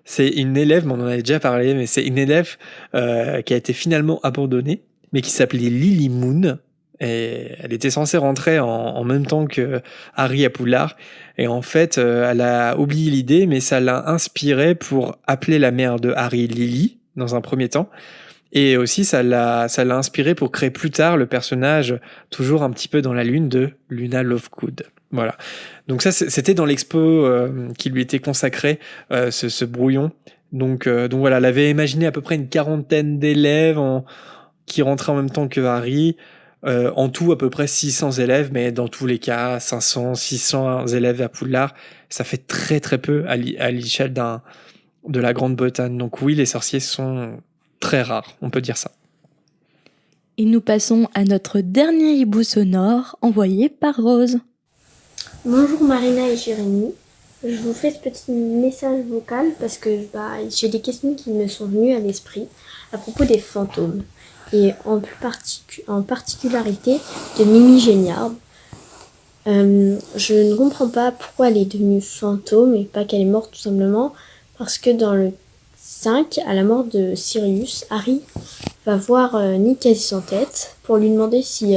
c'est une élève, on en avait déjà parlé, mais c'est une élève qui a été finalement abandonnée, mais qui s'appelait Lily Moon. Et elle était censée rentrer en même temps que Harry à Poudlard. Et en fait, elle a oublié l'idée, mais ça l'a inspirée pour appeler la mère de Harry Lily, dans un premier temps. Et aussi, ça l'a inspiré pour créer plus tard le personnage, toujours un petit peu dans la lune, de Luna Lovegood. Voilà. Donc ça, c'était dans l'expo qui lui était consacrée, ce brouillon. Donc voilà, elle avait imaginé à peu près une quarantaine d'élèves qui rentraient en même temps que Harry. En tout, à peu près 600 élèves, mais dans tous les cas, 500, 600 élèves à Poudlard, ça fait très très peu à l'échelle de la Grande-Bretagne. Donc oui, les sorciers sont très rares, on peut dire ça. Et nous passons à notre dernier hibou sonore envoyé par Rose. Bonjour Marina et Jérémy, je vous fais ce petit message vocal parce que j'ai des questions qui me sont venues à l'esprit à propos des fantômes et en particularité de Mimi Géniard. Je ne comprends pas pourquoi elle est devenue fantôme et pas qu'elle est morte tout simplement, parce que dans le 5, à la mort de Sirius, Harry va voir Nick quasi sans tête pour lui demander si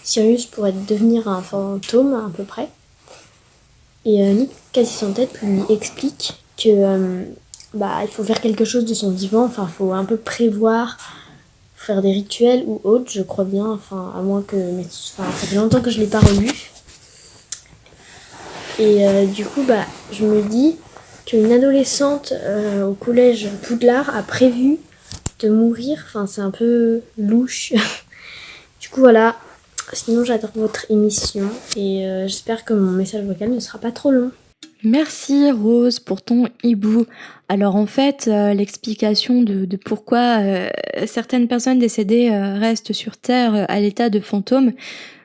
Sirius pourrait devenir un fantôme à peu près. Et Nick quasi sans tête lui explique que il faut faire quelque chose de son vivant, enfin il faut un peu prévoir, faire des rituels ou autre, je crois bien, enfin à moins que, ça fait longtemps que je l'ai pas relu. Et du coup je me dis qu'une adolescente au collège Poudlard a prévu de mourir, enfin c'est un peu louche. Du coup voilà, sinon j'adore votre émission et j'espère que mon message vocal ne sera pas trop long. Merci Rose pour ton hibou. Alors en fait, l'explication de pourquoi certaines personnes décédées restent sur Terre à l'état de fantôme,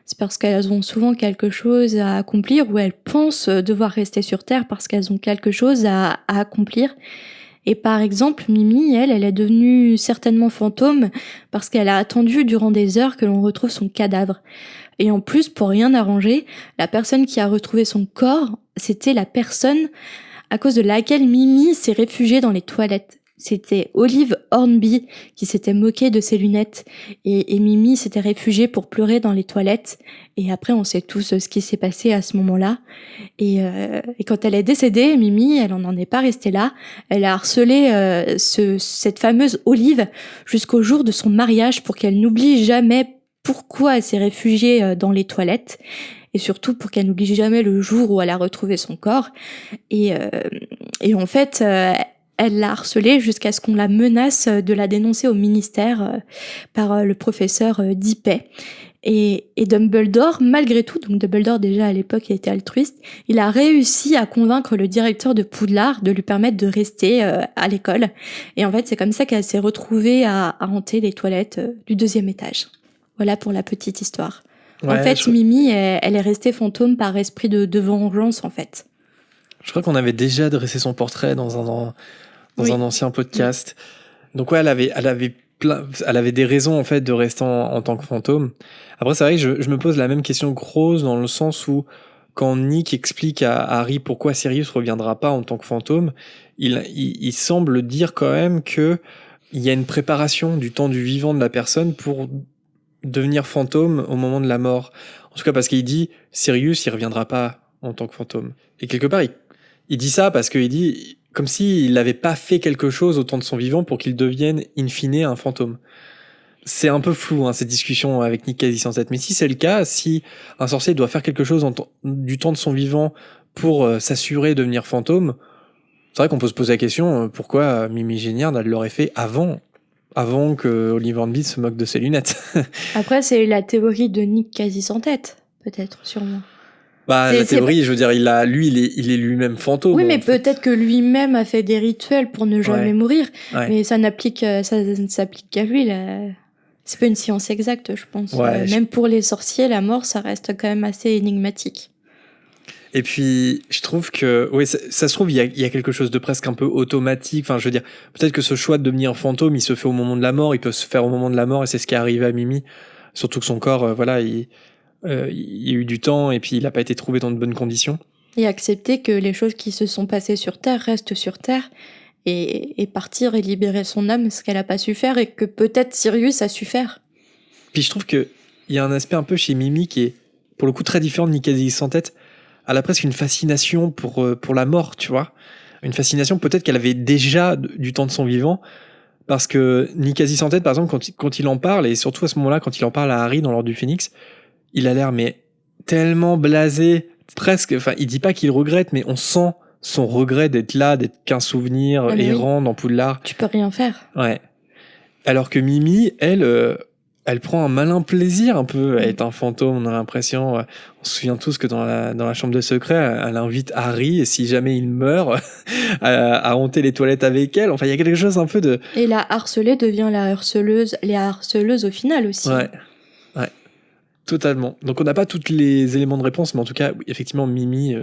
c'est parce qu'elles ont souvent quelque chose à accomplir ou elles pensent devoir rester sur Terre parce qu'elles ont quelque chose à accomplir. Et par exemple, Mimi, elle est devenue certainement fantôme parce qu'elle a attendu durant des heures que l'on retrouve son cadavre. Et en plus, pour rien arranger, la personne qui a retrouvé son corps, c'était la personne à cause de laquelle Mimi s'est réfugiée dans les toilettes. C'était Olive Hornby qui s'était moquée de ses lunettes. Et Mimi s'était réfugiée pour pleurer dans les toilettes. Et après, on sait tous ce qui s'est passé à ce moment-là. Et quand elle est décédée, Mimi, elle n'en est pas restée là. Elle a harcelé cette fameuse Olive jusqu'au jour de son mariage pour qu'elle n'oublie jamais pourquoi elle s'est réfugiée dans les toilettes. Et surtout pour qu'elle n'oublie jamais le jour où elle a retrouvé son corps. Et en fait, elle l'a harcelée jusqu'à ce qu'on la menace de la dénoncer au ministère par le professeur Dipet. Et Dumbledore, malgré tout, donc Dumbledore déjà à l'époque il était altruiste, il a réussi à convaincre le directeur de Poudlard de lui permettre de rester à l'école. Et en fait, c'est comme ça qu'elle s'est retrouvée à hanter les toilettes du 2e étage. Voilà pour la petite histoire. Ouais, en fait, Mimi, elle est restée fantôme par esprit de vengeance, en fait. Je crois qu'on avait déjà dressé son portrait dans un ancien podcast. Donc ouais, elle avait des raisons en fait de rester en tant que fantôme. Après, c'est vrai que je me pose la même question que Rose, dans le sens où quand Nick explique à Harry pourquoi Sirius reviendra pas en tant que fantôme, il semble dire quand même que il y a une préparation du temps du vivant de la personne pour devenir fantôme au moment de la mort. En tout cas, parce qu'il dit Sirius, il reviendra pas en tant que fantôme. Et quelque part, il dit ça parce qu'il dit comme s'il n'avait pas fait quelque chose au temps de son vivant pour qu'il devienne in fine un fantôme. C'est un peu flou, hein, cette discussion avec Nick quasi sans tête. Mais si c'est le cas, si un sorcier doit faire quelque chose du temps de son vivant pour s'assurer de devenir fantôme, c'est vrai qu'on peut se poser la question pourquoi Mimi Géniard l'aurait fait avant que Oliver Hornby se moque de ses lunettes. Après, c'est la théorie de Nick quasi sans tête, peut-être, sûrement. La théorie, je veux dire, il est lui-même fantôme. Oui, mais peut-être que lui-même a fait des rituels pour ne jamais mourir. Ouais. Mais ça ne s'applique qu'à lui. C'est pas une science exacte, je pense. Ouais, même pour les sorciers, la mort, ça reste quand même assez énigmatique. Et puis, je trouve que, oui, ça se trouve, il y a quelque chose de presque un peu automatique. Enfin, je veux dire, peut-être que ce choix de devenir fantôme, il se fait au moment de la mort, il peut se faire au moment de la mort, et c'est ce qui est arrivé à Mimi. Surtout que son corps, il y a eu du temps et puis il n'a pas été trouvé dans de bonnes conditions. Et accepter que les choses qui se sont passées sur Terre restent sur Terre et partir et libérer son âme, ce qu'elle n'a pas su faire et que peut-être Sirius a su faire. Puis je trouve qu'il y a un aspect un peu chez Mimi qui est pour le coup très différent de Nicasie sans tête. Elle a presque une fascination pour la mort, tu vois. Une fascination peut-être qu'elle avait déjà du temps de son vivant. Parce que Nicasie sans tête, par exemple, quand il en parle, et surtout à ce moment-là, quand il en parle à Harry dans l'Ordre du Phénix, il a l'air mais tellement blasé, presque, enfin, il dit pas qu'il regrette, mais on sent son regret d'être là, d'être qu'un souvenir errant dans Poudlard. Tu peux rien faire. Ouais. Alors que Mimi, elle prend un malin plaisir un peu à être un fantôme, on a l'impression, on se souvient tous que dans la chambre de secret, elle invite Harry, et si jamais il meurt, à hanter les toilettes avec elle. Enfin, il y a quelque chose un peu de... Et la harcelée devient la harceleuse au final aussi. Ouais, totalement. Donc on n'a pas tous les éléments de réponse, mais en tout cas, effectivement, Mimi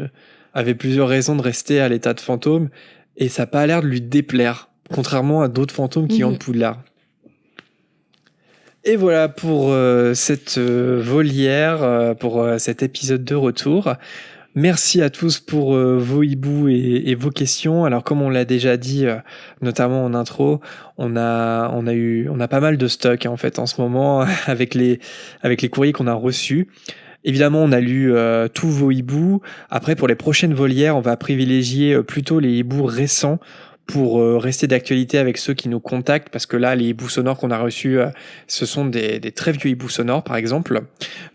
avait plusieurs raisons de rester à l'état de fantôme, et ça n'a pas l'air de lui déplaire, contrairement à d'autres fantômes qui hantent Poudlard. Et voilà pour cette volière, pour cet épisode de retour. Merci à tous pour vos hiboux et vos questions. Alors comme on l'a déjà dit, notamment en intro, on a pas mal de stock en fait en ce moment avec les courriers qu'on a reçus. Évidemment, on a lu tous vos hiboux. Après, pour les prochaines volières, on va privilégier plutôt les hiboux récents pour rester d'actualité avec ceux qui nous contactent, parce que là, les hiboux sonores qu'on a reçus, ce sont des très vieux hiboux sonores, par exemple.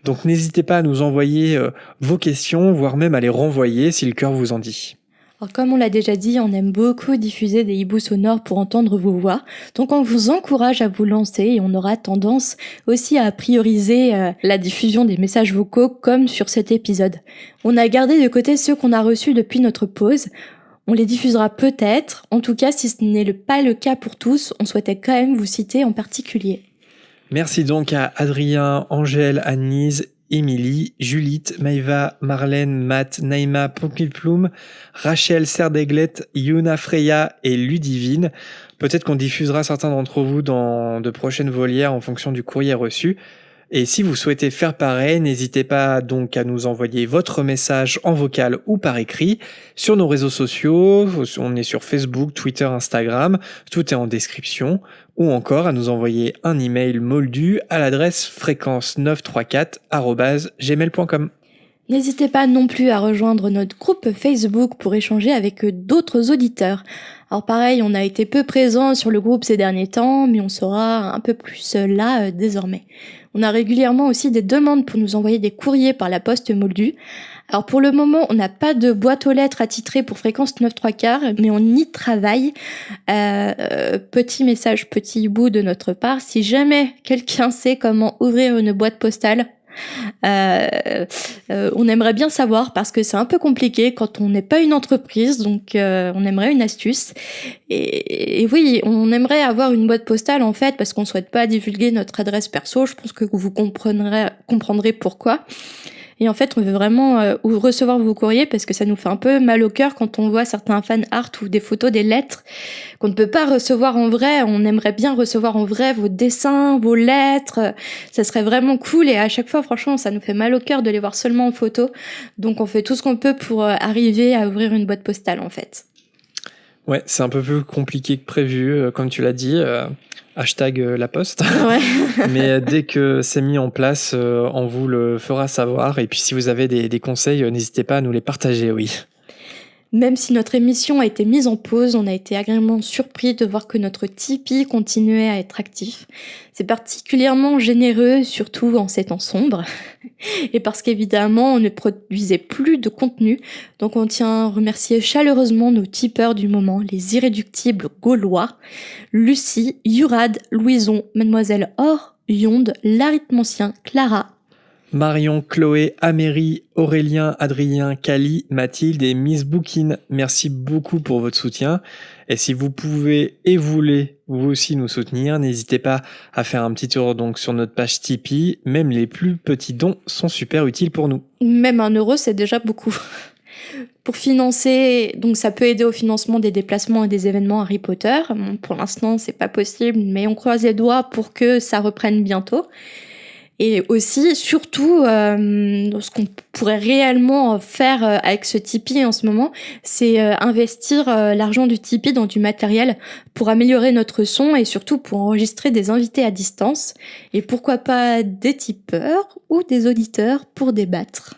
Donc n'hésitez pas à nous envoyer vos questions, voire même à les renvoyer si le cœur vous en dit. Alors comme on l'a déjà dit, on aime beaucoup diffuser des hiboux sonores pour entendre vos voix, donc on vous encourage à vous lancer et on aura tendance aussi à prioriser la diffusion des messages vocaux comme sur cet épisode. On a gardé de côté ceux qu'on a reçus depuis notre pause. On les diffusera peut-être, en tout cas si ce n'est pas le cas pour tous, on souhaitait quand même vous citer en particulier. Merci donc à Adrien, Angèle, Annise, Émilie, Julite, Maïva, Marlène, Matt, Naïma, Pompilploum, Rachel, Serdaiglette, Yuna, Freya et Ludivine. Peut-être qu'on diffusera certains d'entre vous dans de prochaines volières en fonction du courrier reçu. Et si vous souhaitez faire pareil, n'hésitez pas donc à nous envoyer votre message en vocal ou par écrit sur nos réseaux sociaux. On est sur Facebook, Twitter, Instagram. Tout est en description. Ou encore à nous envoyer un email moldu à l'adresse fréquence934@gmail.com. N'hésitez pas non plus à rejoindre notre groupe Facebook pour échanger avec d'autres auditeurs. Alors pareil, on a été peu présents sur le groupe ces derniers temps, mais on sera un peu plus là désormais. On a régulièrement aussi des demandes pour nous envoyer des courriers par la poste moldue. Alors pour le moment, on n'a pas de boîte aux lettres attitrée pour Fréquence 9/3, mais on y travaille. Petit message, petit bout de notre part, si jamais quelqu'un sait comment ouvrir une boîte postale, on aimerait bien savoir parce que c'est un peu compliqué quand on n'est pas une entreprise, donc on aimerait une astuce. Et oui, on aimerait avoir une boîte postale en fait parce qu'on souhaite pas divulguer notre adresse perso. Je pense que vous comprendrez pourquoi. Et en fait, on veut vraiment recevoir vos courriers parce que ça nous fait un peu mal au cœur quand on voit certains fan art ou des photos, des lettres qu'on ne peut pas recevoir en vrai. On aimerait bien recevoir en vrai vos dessins, vos lettres. Ça serait vraiment cool et à chaque fois, franchement, ça nous fait mal au cœur de les voir seulement en photo. Donc, on fait tout ce qu'on peut pour arriver à ouvrir une boîte postale, en fait. Ouais, c'est un peu plus compliqué que prévu, comme tu l'as dit. Hashtag la poste. Ouais. Mais dès que c'est mis en place, on vous le fera savoir. Et puis si vous avez des conseils, n'hésitez pas à nous les partager, oui. Même si notre émission a été mise en pause, on a été agréablement surpris de voir que notre Tipeee continuait à être actif. C'est particulièrement généreux, surtout en ces temps sombres. Et parce qu'évidemment, on ne produisait plus de contenu. Donc on tient à remercier chaleureusement nos tipeurs du moment, les irréductibles gaulois, Lucie, Yurad, Louison, Mademoiselle Or, Yonde, l'arithmancien, Clara, Marion, Chloé, Améry, Aurélien, Adrien, Cali, Mathilde et Miss Bookin. Merci beaucoup pour votre soutien. Et si vous pouvez et voulez vous aussi nous soutenir, n'hésitez pas à faire un petit tour donc sur notre page Tipeee. Même les plus petits dons sont super utiles pour nous. Même 1 euro, c'est déjà beaucoup. Pour financer, donc ça peut aider au financement des déplacements et des événements Harry Potter. Bon, pour l'instant, c'est pas possible, mais on croise les doigts pour que ça reprenne bientôt. Et aussi, surtout, ce qu'on pourrait réellement faire avec ce Tipeee en ce moment, c'est investir l'argent du Tipeee dans du matériel pour améliorer notre son et surtout pour enregistrer des invités à distance. Et pourquoi pas des tipeurs ou des auditeurs pour débattre.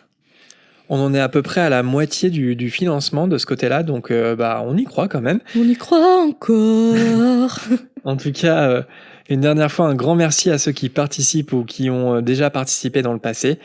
On en est à peu près à la moitié du financement de ce côté-là, donc on y croit quand même. On y croit encore. En tout cas, une dernière fois, un grand merci à ceux qui participent ou qui ont déjà participé dans le passé.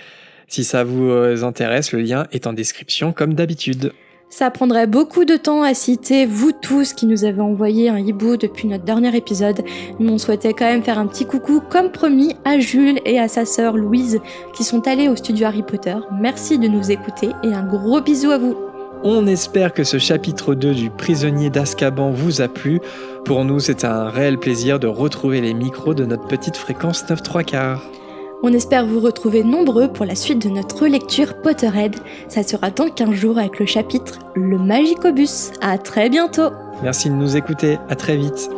Si ça vous intéresse, le lien est en description comme d'habitude. Ça prendrait beaucoup de temps à citer vous tous qui nous avez envoyé un hibou depuis notre dernier épisode, mais on souhaitait quand même faire un petit coucou comme promis à Jules et à sa sœur Louise qui sont allés au studio Harry Potter. Merci de nous écouter et un gros bisou à vous. On espère que ce chapitre 2 du prisonnier d'Azkaban vous a plu. Pour nous, c'est un réel plaisir de retrouver les micros de notre petite fréquence 9-3/4. On espère vous retrouver nombreux pour la suite de notre lecture Potterhead. Ça sera dans 15 jours avec le chapitre Le Magicobus. À très bientôt. Merci de nous écouter, à très vite.